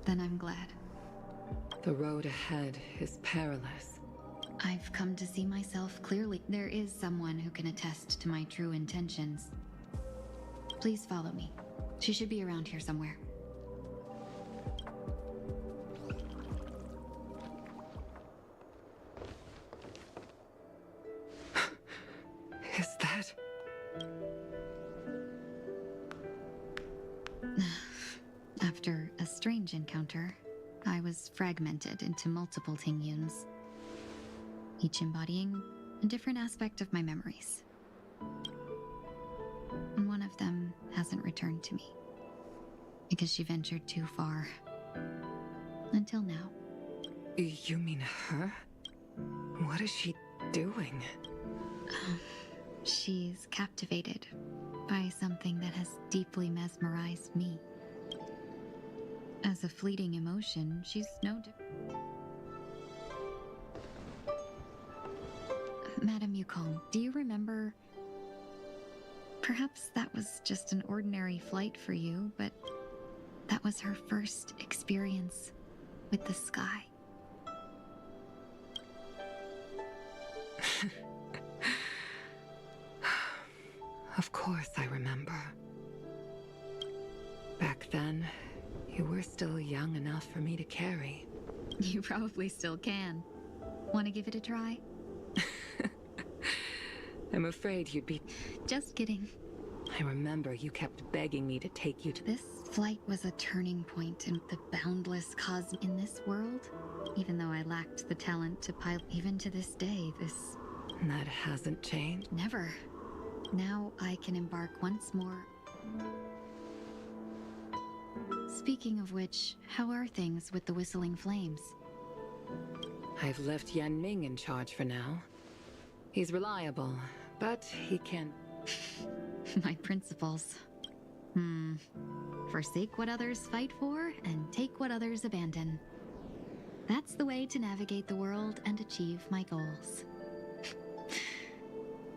Then I'm glad. The road ahead is perilous. I've come to see myself clearly. There is someone who can attest to my true intentions. Please follow me. She should be around here somewhere. Is that... After a strange encounter, I was fragmented into multiple Tingyuns, each embodying a different aspect of my memories. And one of them hasn't returned to me, because she ventured too far. Until now. You mean her? What is she doing? She's captivated by something that has deeply mesmerized me. As a fleeting emotion, she's no different. Madame Yukong, do you remember? Perhaps that was just an ordinary flight for you, but that was her first experience with the sky. Of course I remember. Back then, you were still young enough for me to carry. You probably still can. Want to give it a try? I'm afraid you'd be... Just kidding. I remember you kept begging me to take you to... This flight was a turning point in the boundless cosmos in this world. Even though I lacked the talent to pilot, even to this day, this... That hasn't changed? Never. Now I can embark once more. Speaking of which, how are things with the Whistling Flames? I've left Yan Ming in charge for now. He's reliable, but he can... My principles. Forsake what others fight for, and take what others abandon. That's the way to navigate the world and achieve my goals.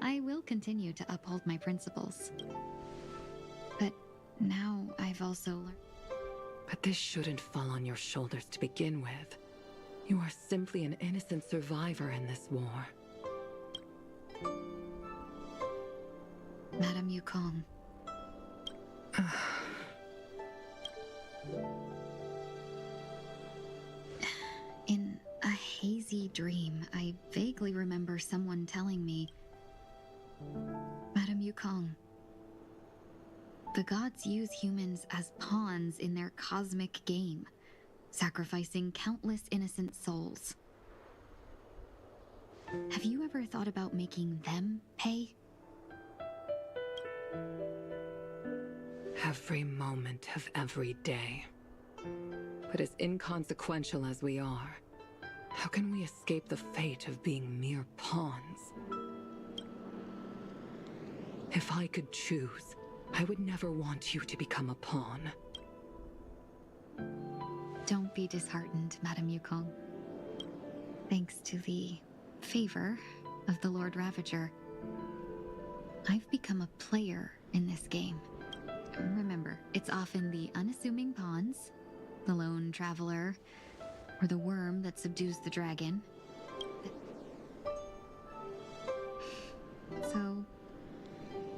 I will continue to uphold my principles. But now I've also learned... But this shouldn't fall on your shoulders to begin with. You are simply an innocent survivor in this war. Madame Yukong. In a hazy dream, I vaguely remember someone telling me, Madame Yukong, the gods use humans as pawns in their cosmic game, sacrificing countless innocent souls. Have you ever thought about making them pay? Every moment of every day. But as inconsequential as we are, how can we escape the fate of being mere pawns? If I could choose, I would never want you to become a pawn. Don't be disheartened, Madame Yukong. Thanks to the favor of the Lord Ravager, I've become a player in this game. Remember, it's often the unassuming pawns, the lone traveler, or the worm that subdues the dragon. So,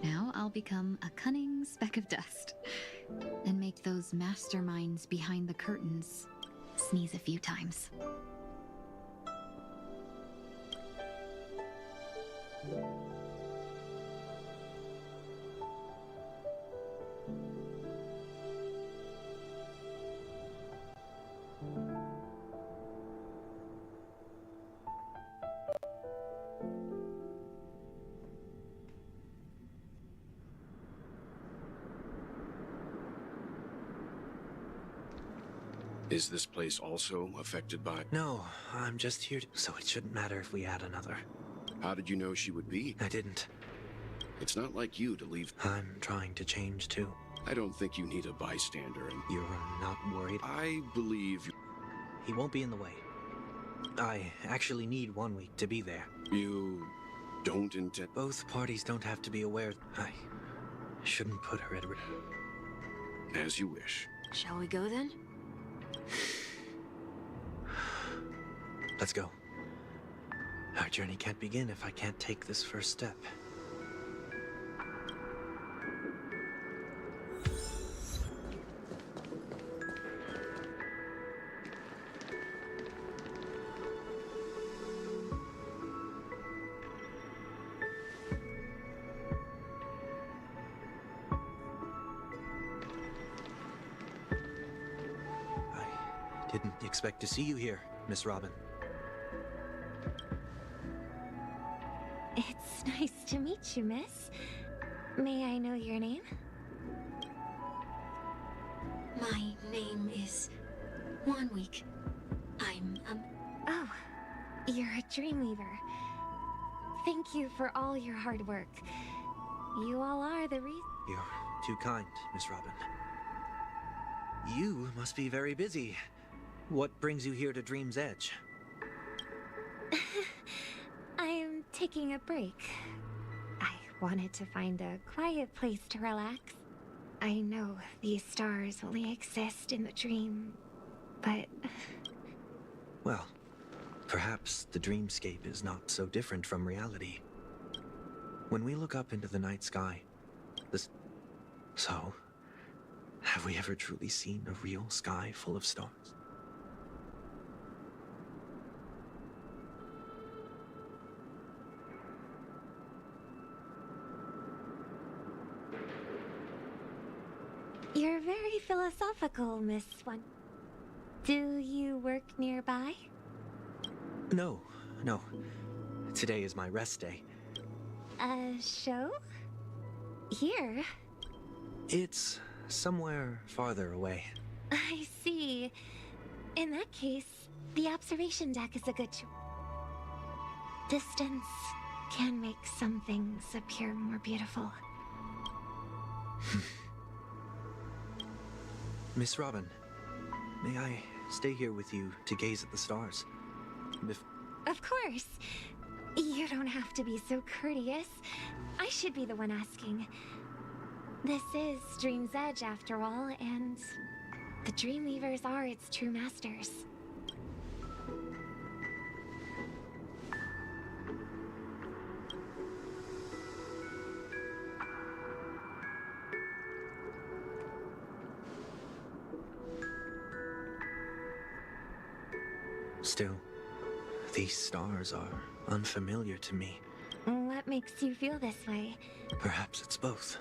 now I'll become a cunning speck of dust and make those masterminds behind the curtains sneeze a few times. Is this place also affected by... No, I'm just here to... So it shouldn't matter if we add another. How did you know she would be? I didn't. It's not like you to leave... I'm trying to change too. I don't think you need a bystander and... You're not worried? I believe... He won't be in the way. I actually need 1 week to be there. You... don't intend... Both parties don't have to be aware. I shouldn't put her at risk. As you wish. Shall we go then? Let's go. Our journey can't begin if I can't take this first step. I didn't expect to see you here, Miss Robin. It's nice to meet you, miss. May I know your name? My name is Week. I'm, Oh, you're a Dreamweaver. Thank you for all your hard work. You all are the reason... You're too kind, Miss Robin. You must be very busy. What brings you here to Dream's Edge? I'm taking a break. I wanted to find a quiet place to relax. I know these stars only exist in the dream, but... Well, perhaps the dreamscape is not so different from reality. When we look up into the night sky, So, have we ever truly seen a real sky full of stars? You're very philosophical, Miss One. Do you work nearby? No. Today is my rest day. A show? Here? It's somewhere farther away. I see. In that case, the observation deck is a good choice. Distance can make some things appear more beautiful. Miss Robin, may I stay here with you to gaze at the stars? Of course. You don't have to be so courteous. I should be the one asking. This is Dream's Edge, after all, and the Dreamweavers are its true masters. Still, These stars are unfamiliar to me. What makes you feel this way? Perhaps it's both.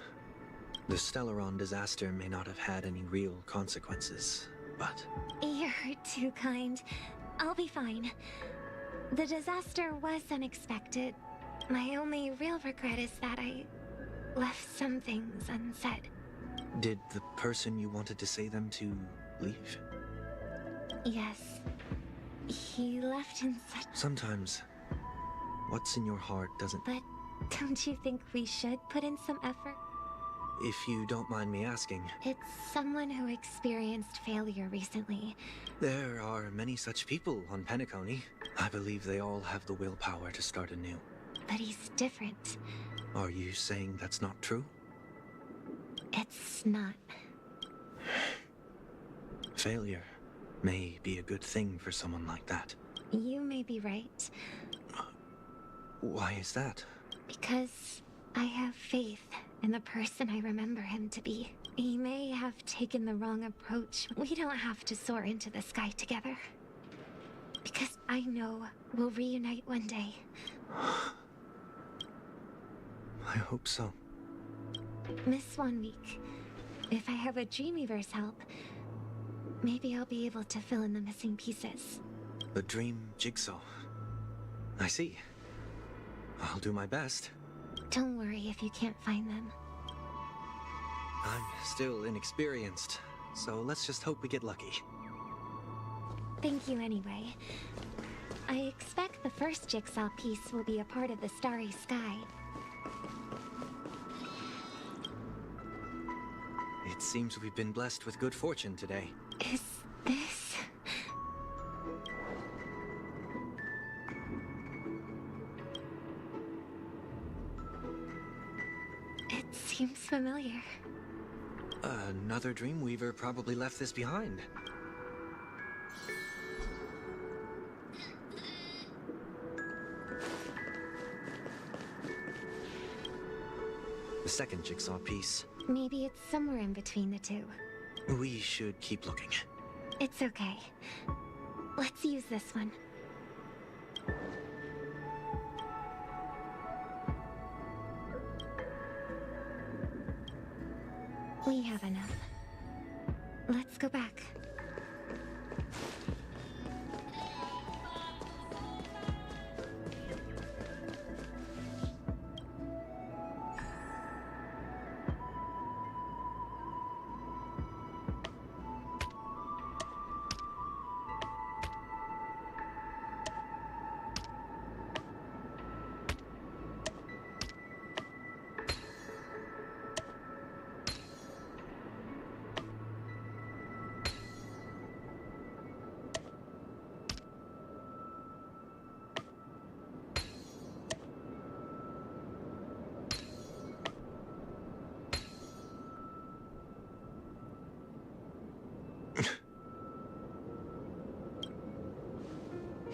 The Stellaron disaster may not have had any real consequences, but... You're too kind. I'll be fine. The disaster was unexpected. My only real regret is that I left some things unsaid. Did the person you wanted to say them to leave? Yes. He left in such... Sometimes, what's in your heart doesn't... But don't you think we should put in some effort? If you don't mind me asking... It's someone who experienced failure recently. There are many such people on Penacony. I believe they all have the willpower to start anew. But he's different. Are you saying that's not true? It's not. Failure may be a good thing for someone like that. You may be right. Why is that? Because I have faith in the person I remember him to be. He may have taken the wrong approach. We don't have to soar into the sky together. Because I know we'll reunite one day. I hope so. Miss 1 week. If I have a Dreamweaver's help, maybe I'll be able to fill in the missing pieces. The dream jigsaw. I see. I'll do my best. Don't worry if you can't find them. I'm still inexperienced, so let's just hope we get lucky. Thank you anyway. I expect the first jigsaw piece will be a part of the starry sky. It seems we've been blessed with good fortune today. Is this... It seems familiar. Another Dreamweaver probably left this behind. The second jigsaw piece. Maybe it's somewhere in between the two. We should keep looking. It's okay. Let's use this one. We have enough. Let's go back.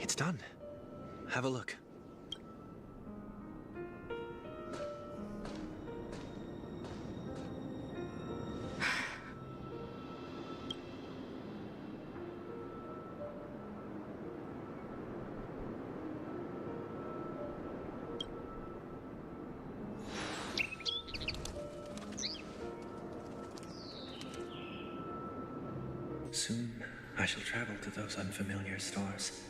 It's done. Have a look. Soon, I shall travel to those unfamiliar stars,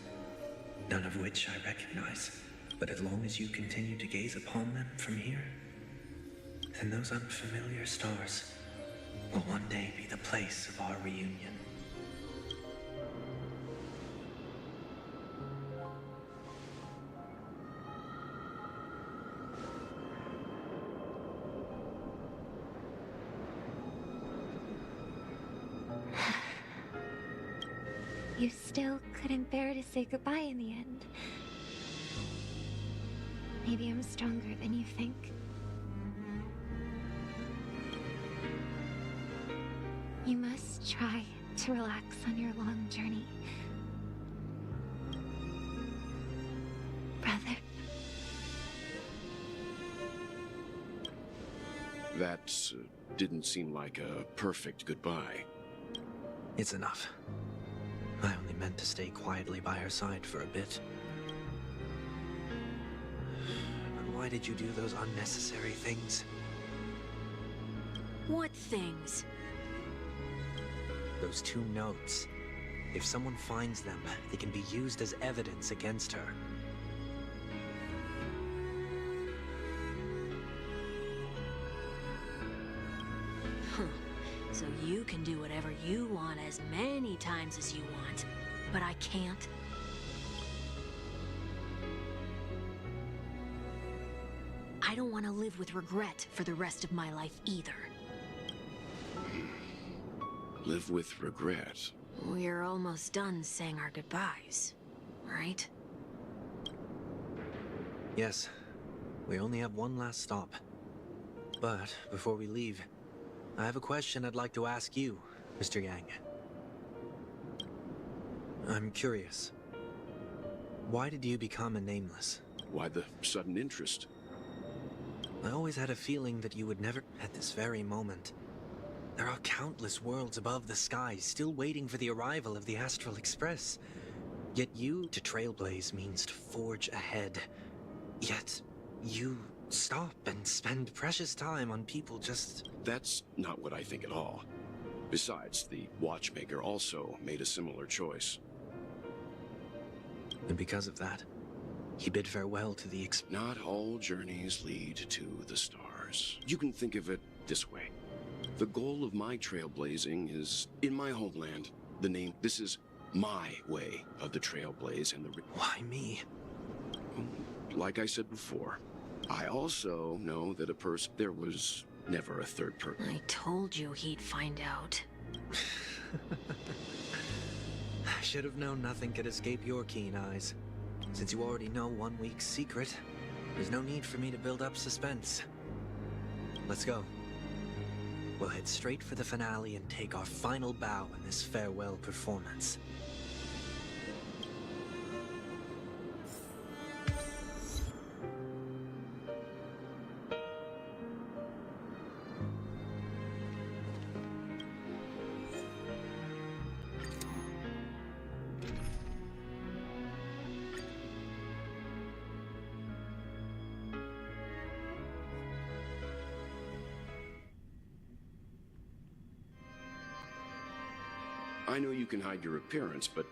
none of which I recognize. But as long as you continue to gaze upon them from here, then those unfamiliar stars will one day be the place of our reunion. You still couldn't bear to say goodbye in the end. Maybe I'm stronger than you think. You must try to relax on your long journey. Brother. That didn't seem like a perfect goodbye. It's enough. I only meant to stay quietly by her side for a bit. why did you do those unnecessary things? What things? Those 2 notes. If someone finds them, they can be used as evidence against her. Huh. So you can do whatever you want as many times as you want, but I can't? I don't want to live with regret for the rest of my life either. Live with regret? We're almost done saying our goodbyes, right? Yes. We only have one last stop. But before we leave, I have a question I'd like to ask you, Mr. Yang. I'm curious. Why did you become a nameless? Why the sudden interest? I always had a feeling that you would never... At this very moment, there are countless worlds above the sky still waiting for the arrival of the Astral Express. Yet you, to trailblaze means to forge ahead. Yet, you stop and spend precious time on people just... That's not what I think at all. Besides, the watchmaker also made a similar choice. And because of that, he bid farewell to the Not all journeys lead to the stars. You can think of it this way. The goal of my trailblazing is in my homeland. This is my way of the trailblaze and the... Why me? Like I said before, I also know that there was never a third person. I told you he'd find out. I should have known nothing could escape your keen eyes. Since you already know one week's secret, there's no need for me to build up suspense. Let's go. We'll head straight for the finale and take our final bow in this farewell performance. I know you can hide your appearance, but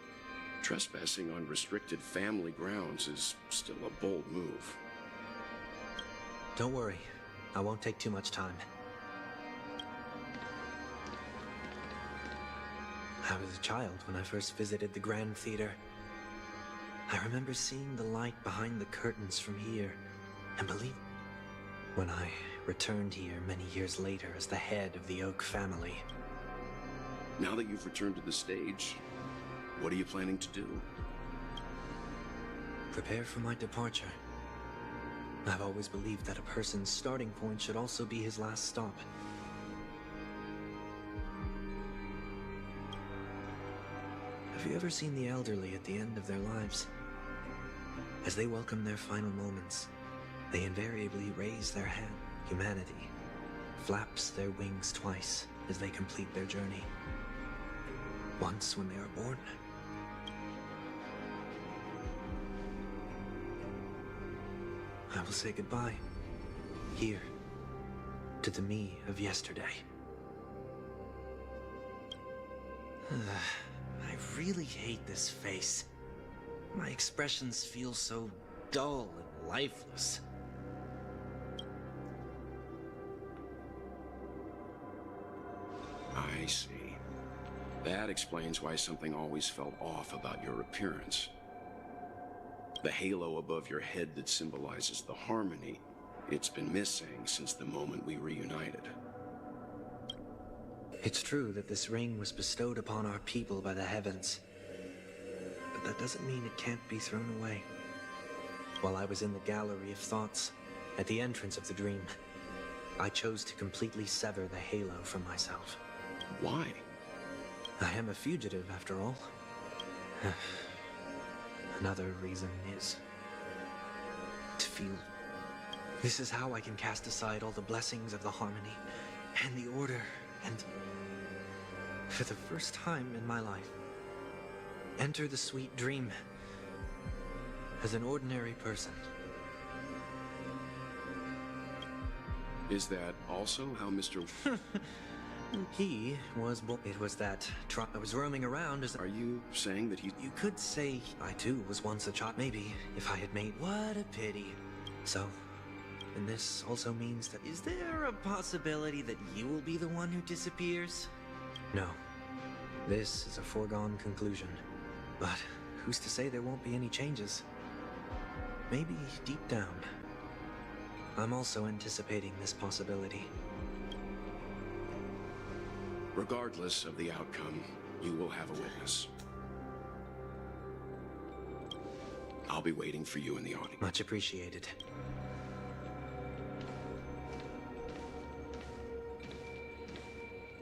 trespassing on restricted family grounds is still a bold move. Don't worry. I won't take too much time. I was a child when I first visited the Grand Theater. I remember seeing the light behind the curtains from here, and believe when I returned here many years later as the head of the Oak family. Now that you've returned to the stage, what are you planning to do? Prepare for my departure. I've always believed that a person's starting point should also be his last stop. Have you ever seen the elderly at the end of their lives? As they welcome their final moments, they invariably raise their hand. Humanity flaps their wings twice as they complete their journey. Once when they are born. I will say goodbye, here, to the me of yesterday. I really hate this face. My expressions feel so dull and lifeless. I see. That explains why something always felt off about your appearance. The halo above your head that symbolizes the harmony, it's been missing since the moment we reunited. It's true that this ring was bestowed upon our people by the heavens. But that doesn't mean it can't be thrown away. While I was in the gallery of thoughts, at the entrance of the dream, I chose to completely sever the halo from myself. Why? I am a fugitive, after all. Another reason is to feel. This is how I can cast aside all the blessings of the harmony and the order and, for the first time in my life, enter the sweet dream as an ordinary person. Is that also how Mr. He was it was that I was roaming around as— Are you saying that he— You could say I too was once a child, maybe, if I had made— What a pity. So, and this also means that— Is there a possibility that you will be the one who disappears? No. This is a foregone conclusion. But who's to say there won't be any changes? Maybe deep down, I'm also anticipating this possibility. Regardless of the outcome, you will have a witness. I'll be waiting for you in the audience. Much appreciated.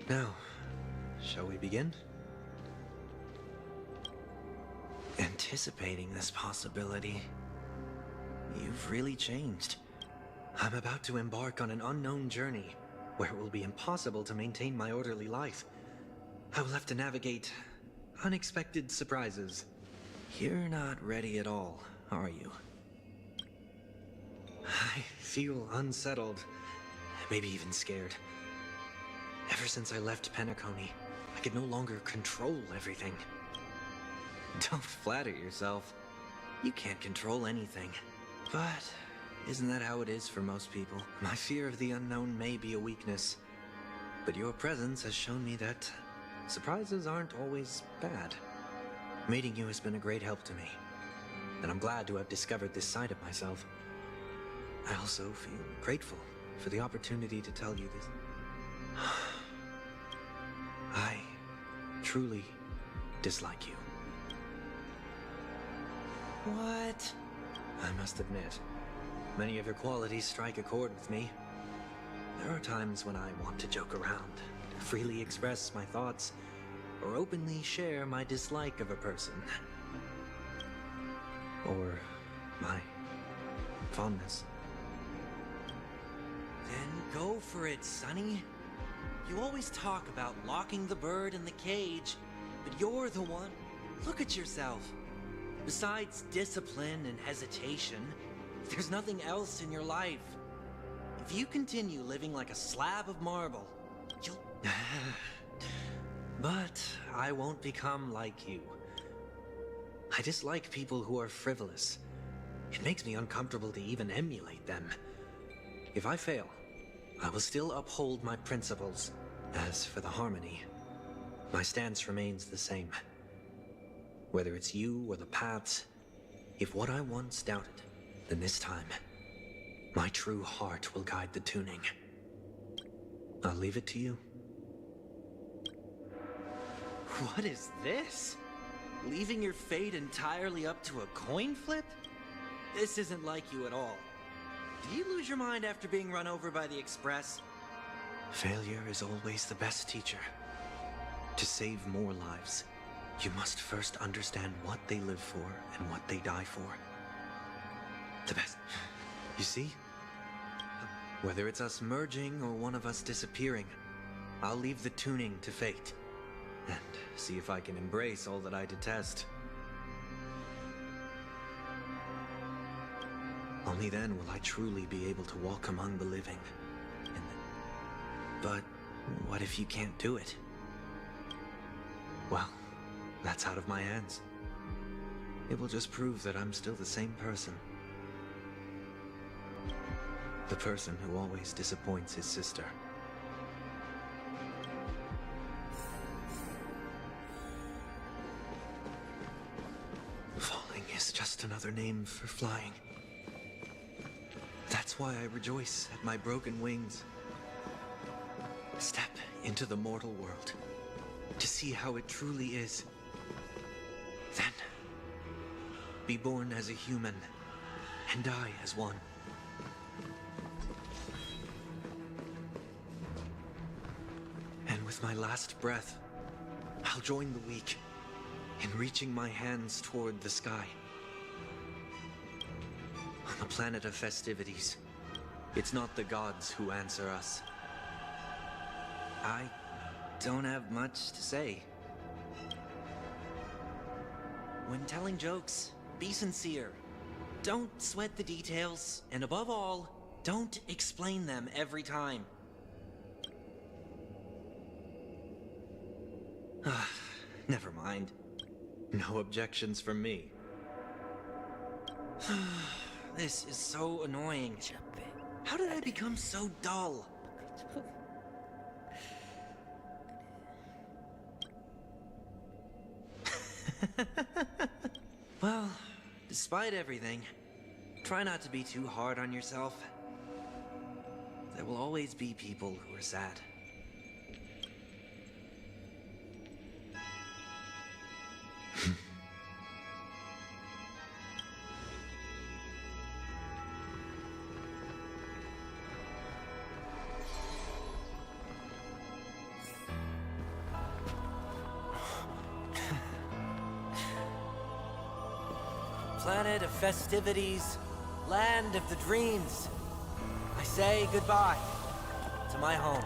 Now, shall we begin? Anticipating this possibility, you've really changed. I'm about to embark on an unknown journey where it will be impossible to maintain my orderly life. I will have to navigate unexpected surprises. You're not ready at all, are you? I feel unsettled, maybe even scared. Ever since I left Penacony, I could no longer control everything. Don't flatter yourself. You can't control anything. But isn't that how it is for most people? My fear of the unknown may be a weakness, but your presence has shown me that surprises aren't always bad. Meeting you has been a great help to me, and I'm glad to have discovered this side of myself. I also feel grateful for the opportunity to tell you this. I truly dislike you. What? I must admit, many of your qualities strike a chord with me. There are times when I want to joke around, freely express my thoughts, or openly share my dislike of a person. Or my fondness. Then go for it, Sonny. You always talk about locking the bird in the cage, but you're the one. Look at yourself. Besides discipline and hesitation, there's nothing else in your life. If you continue living like a slab of marble, you'll... But I won't become like you. I dislike people who are frivolous. It makes me uncomfortable to even emulate them. If I fail, I will still uphold my principles. As for the harmony, my stance remains the same. Whether it's you or the paths, if what I once doubted, then this time, my true heart will guide the tuning. I'll leave it to you. What is this? Leaving your fate entirely up to a coin flip? This isn't like you at all. Did you lose your mind after being run over by the express? Failure is always the best teacher. To save more lives, you must first understand what they live for and what they die for. The best. You see? Whether it's us merging or one of us disappearing, I'll leave the tuning to fate. And see if I can embrace all that I detest. Only then will I truly be able to walk among the living. But what if you can't do it? Well, that's out of my hands. It will just prove that I'm still the same person. The person who always disappoints his sister. Falling is just another name for flying. That's why I rejoice at my broken wings. Step into the mortal world to see how it truly is. Then, be born as a human and die as one. And with my last breath, I'll join the weak in reaching my hands toward the sky. On the planet of festivities, it's not the gods who answer us. I don't have much to say. When telling jokes, be sincere. Don't sweat the details, and above all, Don't explain them every time. Never mind. No objections from me. This is so annoying. How did I become so dull? Well, despite everything, try not to be too hard on yourself. There will always be people who are sad. Planet of festivities, land of the dreams. I say goodbye to my home.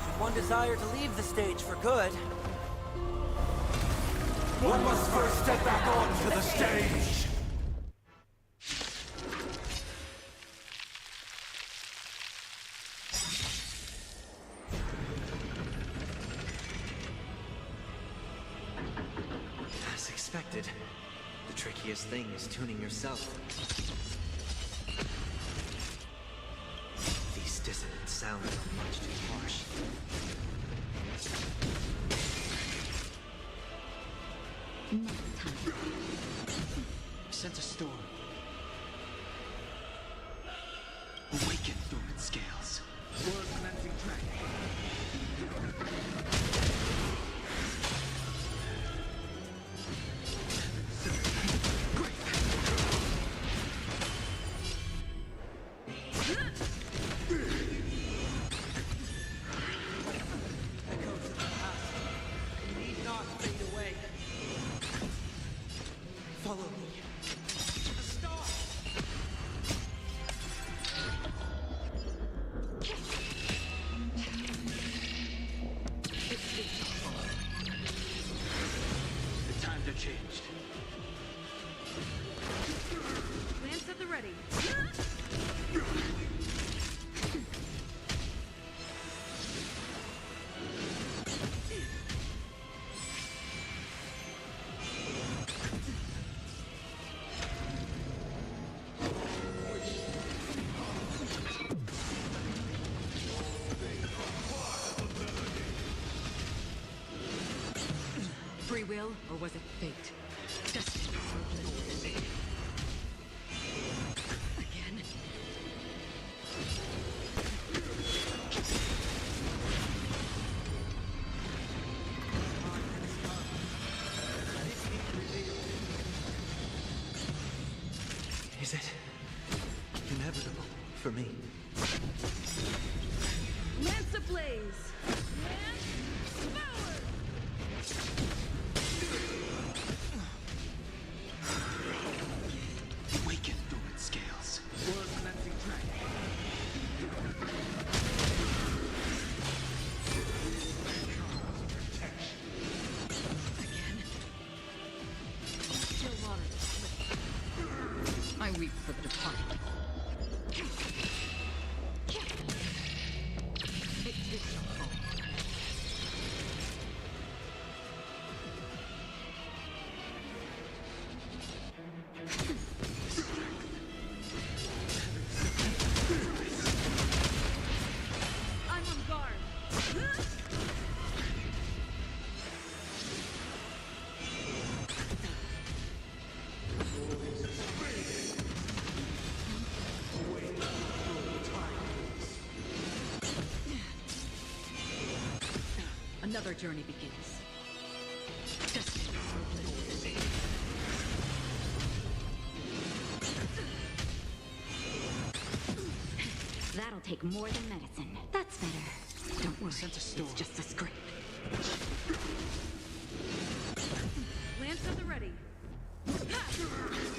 Should one desire to leave the stage for good, one must first step back onto the stage. As expected, the trickiest thing is tuning yourself. These dissonant sounds are much too harsh. Next time. Sense a storm. Awaken through its scales. World cleansing track. Changed. Lance at the ready. Free will, or was it fate? Destiny. Again. Is it inevitable for me? Lance ablaze! Lance forward! Awaken through its scales. World cleansing track. Again. Still water. I weep for the departed. It too shall fall. I'm on guard. Another journey begins. Destiny. That'll take more than medicine. That's better. Don't worry, it's just a scrape. Lance at the ready. Not a scratch.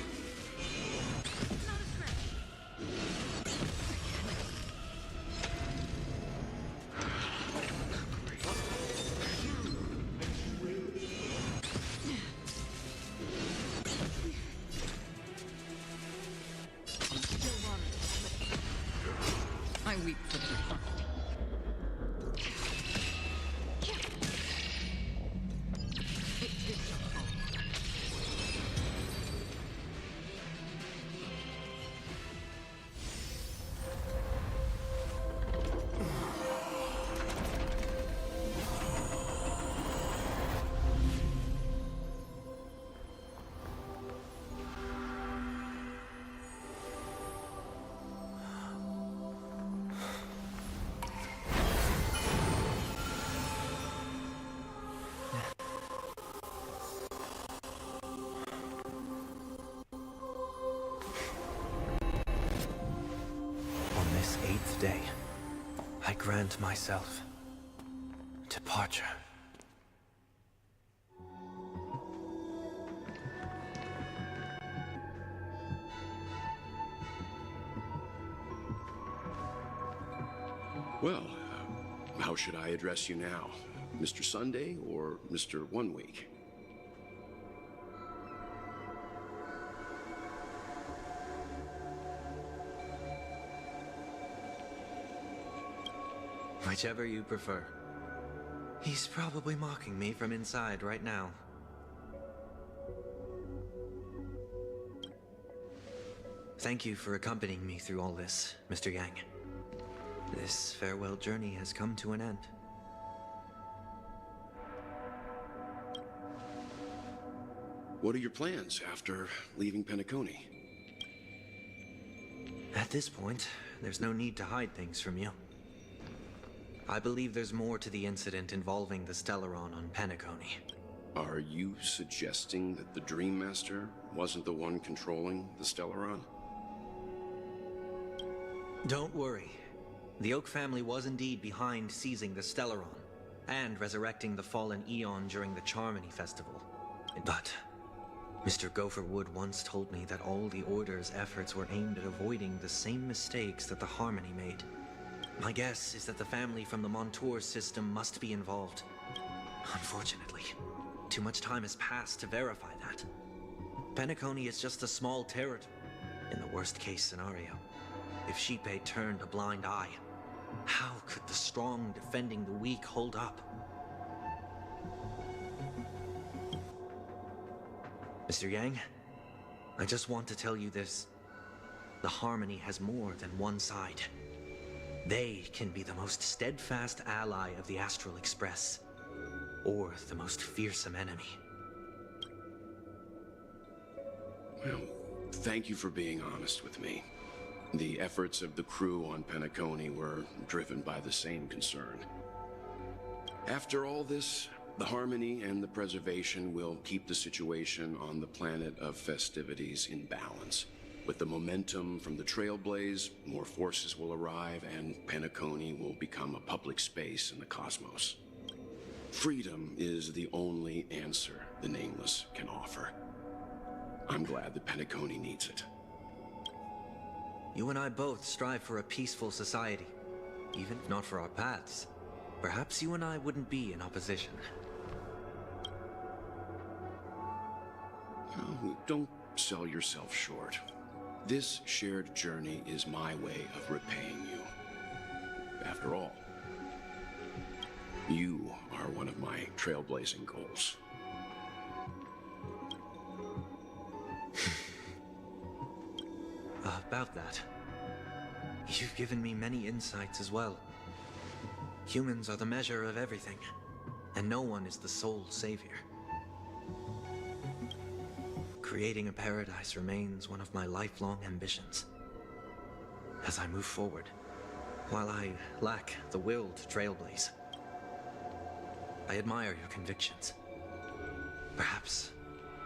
grant myself departure. Well, how should I address you now? Mr. Sunday or Mr. 1 Week? Whichever you prefer. He's probably mocking me from inside right now. Thank you for accompanying me through all this, Mr. Yang. This farewell journey has come to an end. What are your plans after leaving Penacony? At this point, there's no need to hide things from you. I believe there's more to the incident involving the Stellaron on Penacony. Are you suggesting that the Dream Master wasn't the one controlling the Stellaron? Don't worry. The Oak family was indeed behind seizing the Stellaron and resurrecting the fallen Eon during the Charmony Festival. But Mr. Gopherwood once told me that all the Order's efforts were aimed at avoiding the same mistakes that the Harmony made. My guess is that the family from the Montour system must be involved. Unfortunately, too much time has passed to verify that. Penacony is just a small territory, in the worst-case scenario. If Sheepay turned a blind eye, how could the strong defending the weak hold up? Mr. Yang, I just want to tell you this. The Harmony has more than one side. They can be the most steadfast ally of the Astral Express, or the most fearsome enemy. Well, thank you for being honest with me. The efforts of the crew on Penacony were driven by the same concern. After all this, the Harmony and the Preservation will keep the situation on the planet of festivities in balance. With the momentum from the Trailblaze, more forces will arrive and Penacony will become a public space in the cosmos. Freedom is the only answer the Nameless can offer. I'm glad that Penacony needs it. You and I both strive for a peaceful society, even if not for our paths. Perhaps you and I wouldn't be in opposition. Oh, don't sell yourself short. This shared journey is my way of repaying you. After all, you are one of my trailblazing goals. About that, you've given me many insights as well. Humans are the measure of everything, and no one is the sole savior. Creating a paradise remains one of my lifelong ambitions. As I move forward, while I lack the will to trailblaze, I admire your convictions. Perhaps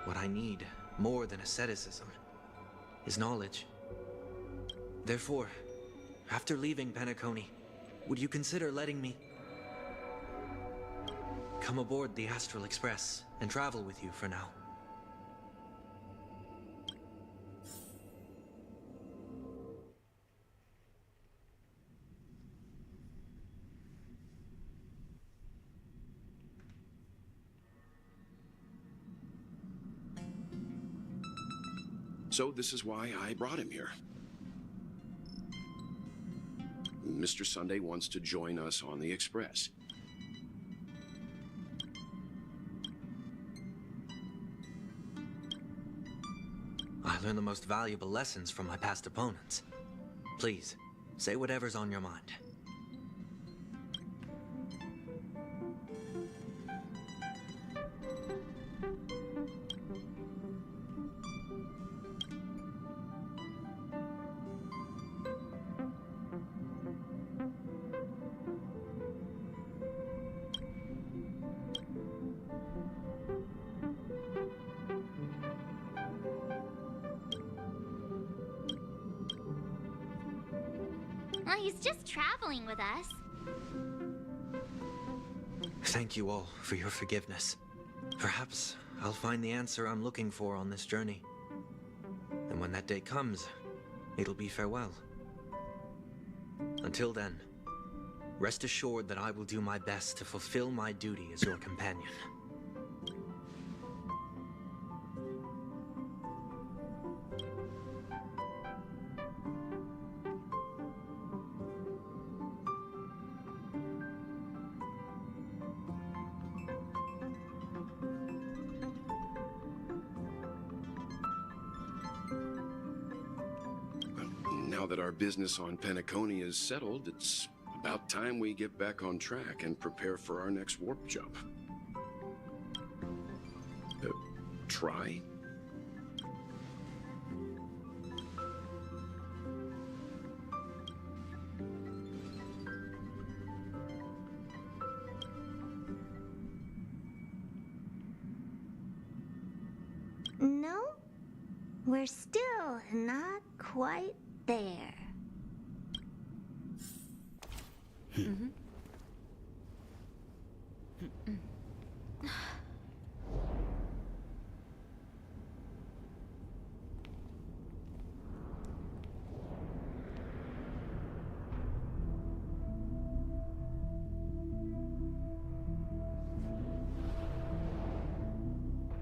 what I need more than asceticism is knowledge. Therefore, after leaving Penacony, would you consider letting me come aboard the Astral Express and travel with you for now? So this is why I brought him here. Mr. Sunday wants to join us on the Express. I learned the most valuable lessons from my past opponents. Please, say whatever's on your mind. Well, he's just traveling with us. Thank you all for your forgiveness. Perhaps I'll find the answer I'm looking for on this journey. And when that day comes, it'll be farewell. Until then, rest assured that I will do my best to fulfill my duty as your companion. Now that our business on Penacony is settled, it's about time we get back on track and prepare for our next warp jump. Try? No, we're still not quite there.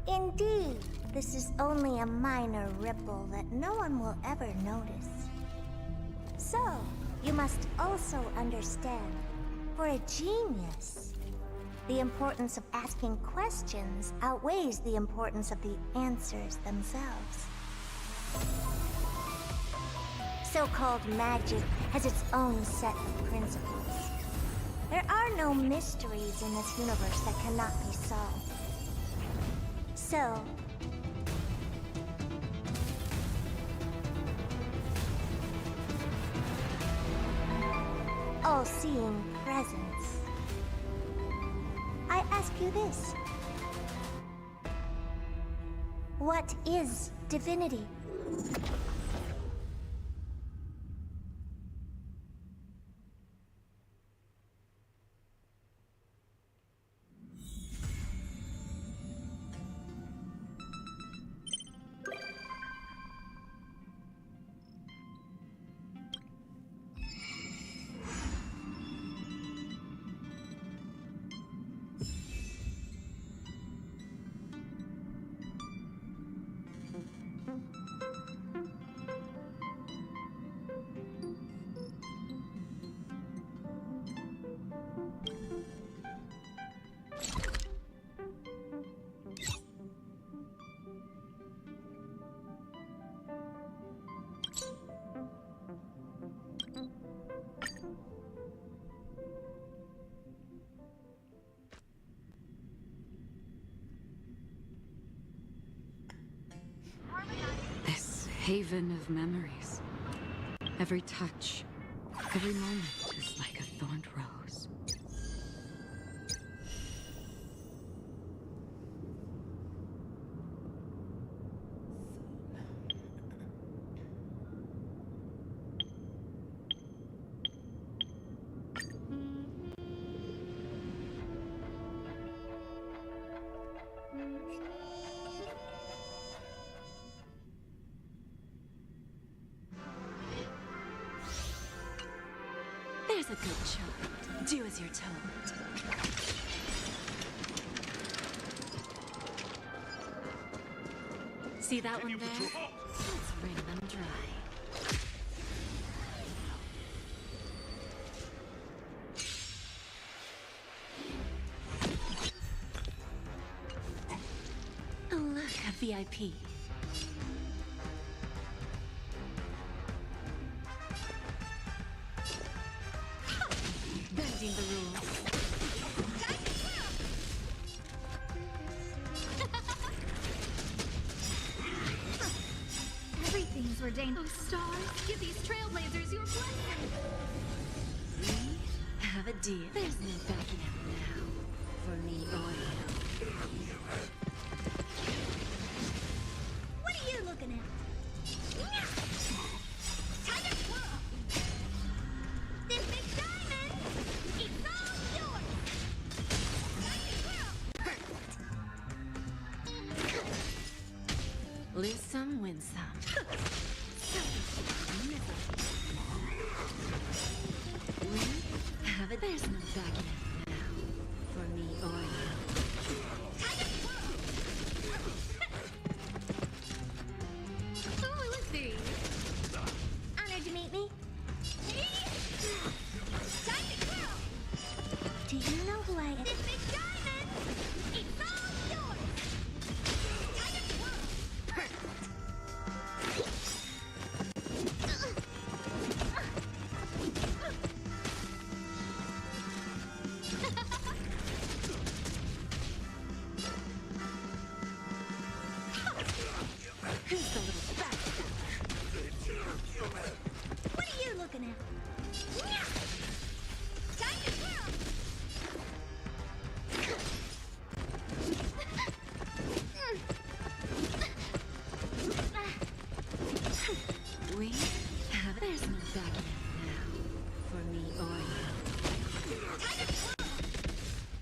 Indeed, this is only a minor ripple that no one will ever notice. So, you must also understand, for a genius, the importance of asking questions outweighs the importance of the answers themselves. So-called magic has its own set of principles. There are no mysteries in this universe that cannot be solved. So, all-seeing presence, I ask you this. What is divinity? Haven of memories. Every touch, every moment is like a thorned rose. There's a good child. Do as you're told. See that one there? Let's wring them dry. Oh look, a VIP. Bending the rules. Everything's ordained. Oh, stars, give these trailblazers your blessing. We have a deal. There's no backing out now. For me or you. What are you looking at? Time to twirl. This big diamond, it's all yours. We have it. There's no backing it now. For me or you. Oh, let's see. Honored to meet me. Time to twirl. Do you know who I am? This big diamond! It's all yours! Time to twirl. Who's the little backstabber? What are you looking at? Time to twirl. We have it. There's no backing it now. For me or you.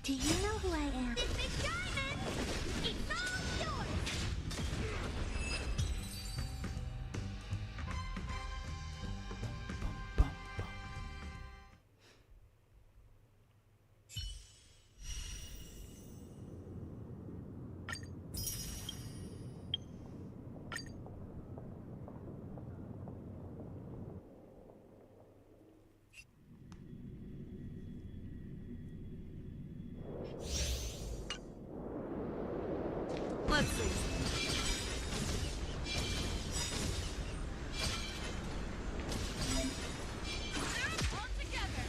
Do you know who I am? This big diamond! It's all yours! Let's see. All together!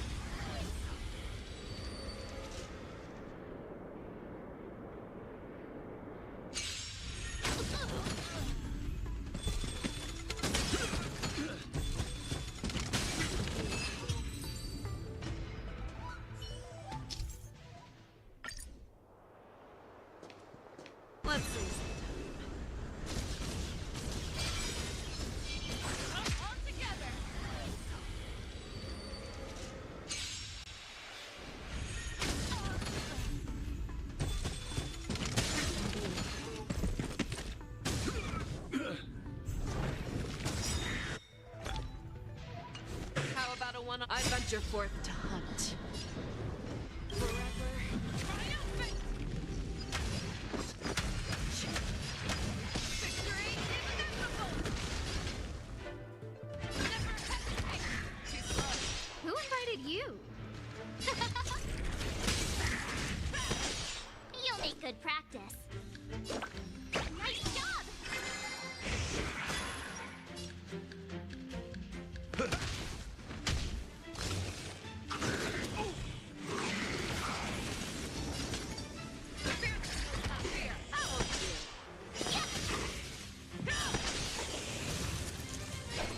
Let's see. All together! How about a one? I venture forth to hunt. Who invited you? You'll make good practice. Nice job!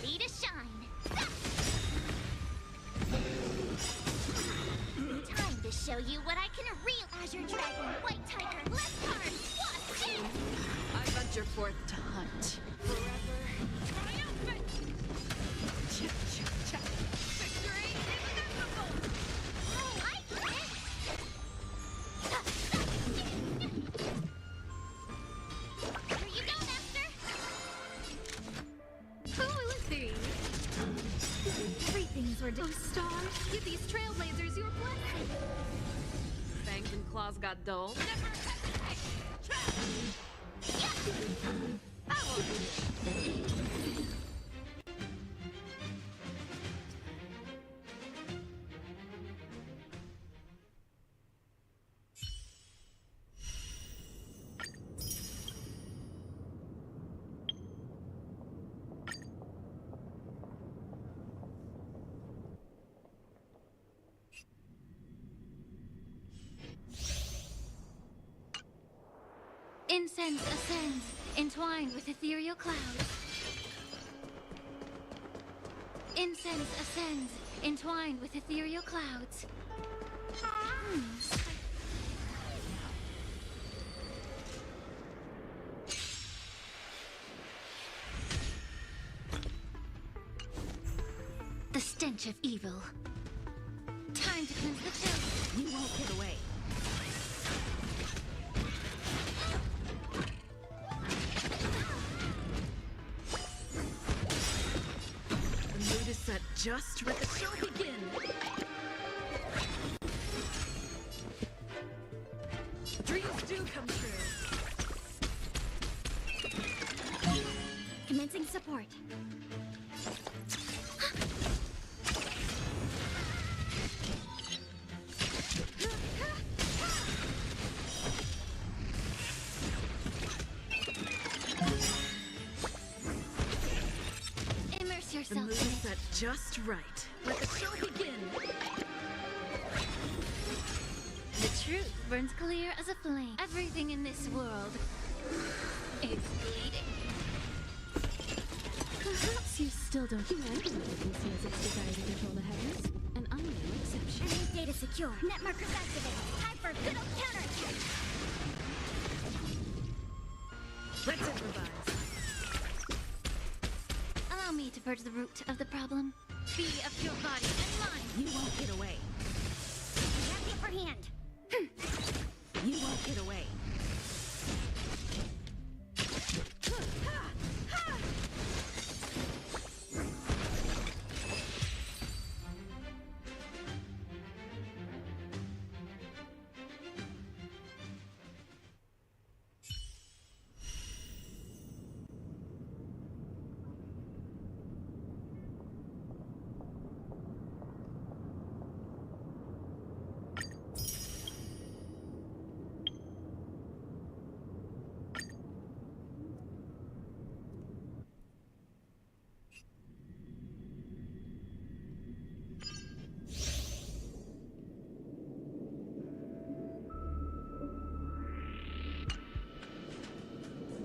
Lead a shine. Time to show you what I can reel. Azure Dragon, White Tiger, left card, what in? I venture forth to hunt. Check, check, check. Victory is inevitable! I get it! Here you go, Master! Oh, let's see. Everything's ridiculous. Oh, stars, give these trailblazers your blessing. Fangs and claws got dull. Never hesitate! Trap! Yeah! I won't. Incense ascends, entwined with ethereal clouds. Incense ascends, entwined with ethereal clouds. The stench of evil. Time to cleanse the chill. You won't get away. set just right. The show begin. Dreams do come true. Commencing support. Immerse The yourself mood in is it. set just right. Let the show begin. The truth burns clear as a flame. Everything in this world is bleeding. Perhaps you still don't. Humanity conceals its desire to control the heavens, and I'm no exception. Enemy data secure. Net markers activated. Time for a good old counterattack. Let's improvise. Allow me to purge the root of the problem. Be of your body and mind. You won't get away. You have the upper hand. You won't get away.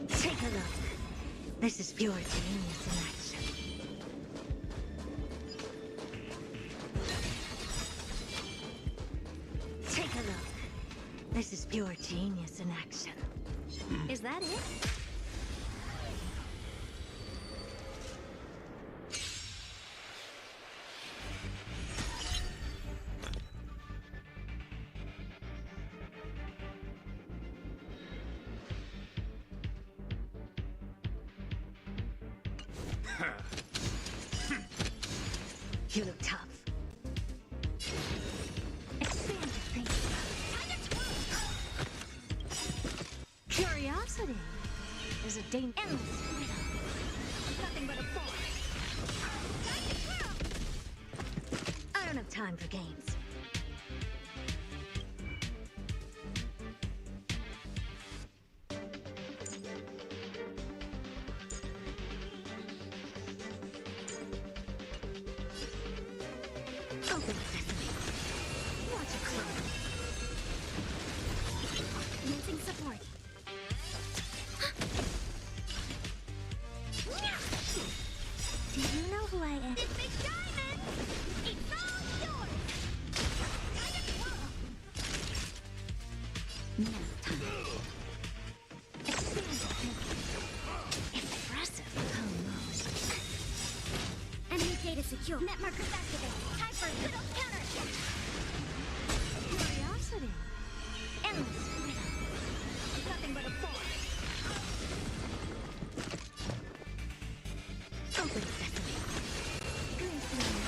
Take a look. This is pure genius in action. Take a look. This is pure genius in action. Is that it? You look tough. Expand your thinking. Curiosity is a endless freedom. Nothing but a force. I don't have time for games. Open sesame. Watch it close. Commencing support. Do you know who I am? This big diamond! It's all yours! Now time. Expand your thinking. Impressive. Almost. Enemy data secure. Net markers activated. Time for a good old counterattack. Curiosity. Endless freedom. Nothing but a force. Open sesame. Green flame.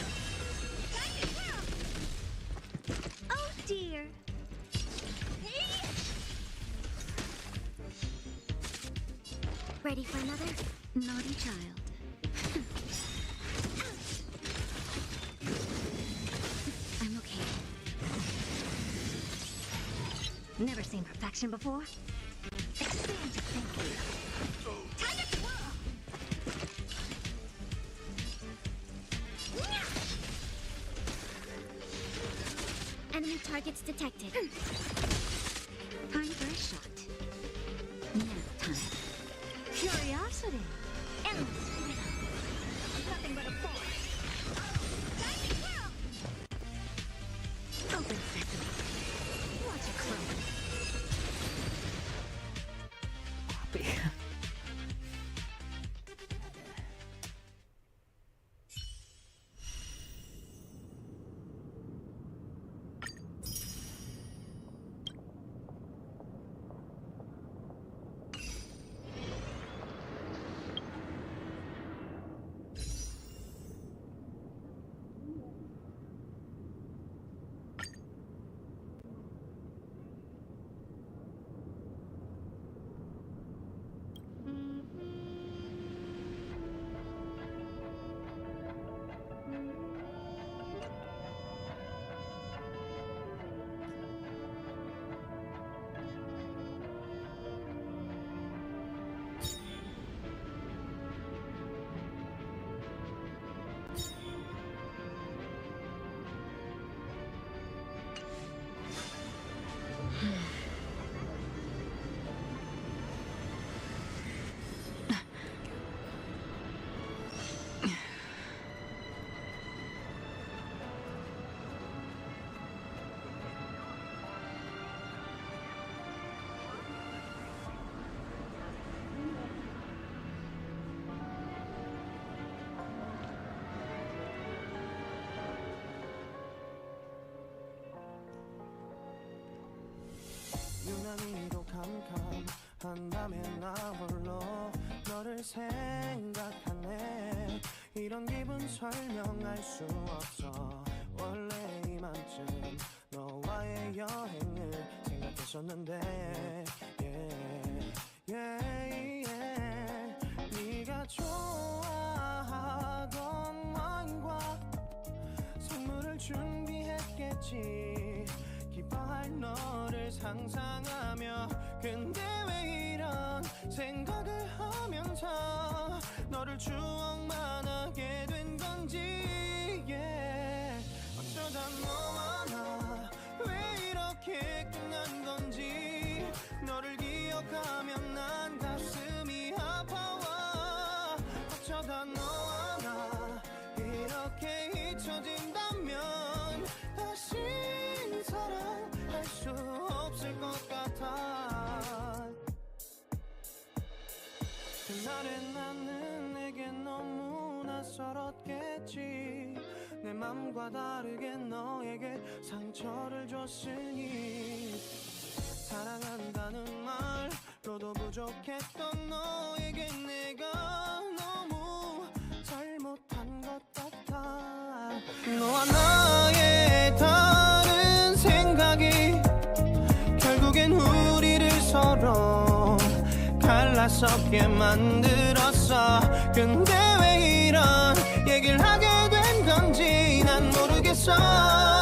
Oh dear. Ready for another? Naughty child. I'm okay. Never seen perfection before? Expand your thinking. Time to twirl! Enemy targets detected. Time for a shot. Nap time. Curiosity. Endless freedom. Nothing but a force. Open sesame. Watch it close. 유난히도 캄캄한 밤에 나 홀로 너를 생각하네. 이런 기분 설명할 수 없어. 원래 이맘쯤 너와의 여행을 생각했었는데 네가 좋아하던 와인과 선물을 준비했겠지. 기뻐할 너를 상상하며. 근데 왜 이런 생각을 하면서 너를 추억만 하게 된 건지. 어쩌다 너와 나 왜 이렇게 끝난 건지. 너를 기억하면 난 가슴이 아파와. 어쩌다 너와 나 이렇게 잊혀진다면 다시 사랑할 수 없을 것 같아. 그날의 나는 내게 너무 낯설었겠지. 내 맘과 다르게 너에게 상처를 줬으니. 사랑한다는 말로도 부족했던 너에게 내가 너무 잘못한 것 같아. 너와 나의 다른 생각이 결국엔 우리를 서로 갈라서게 만들었어. 근데 왜 이런 얘기를 하게 된 건지 난 모르겠어.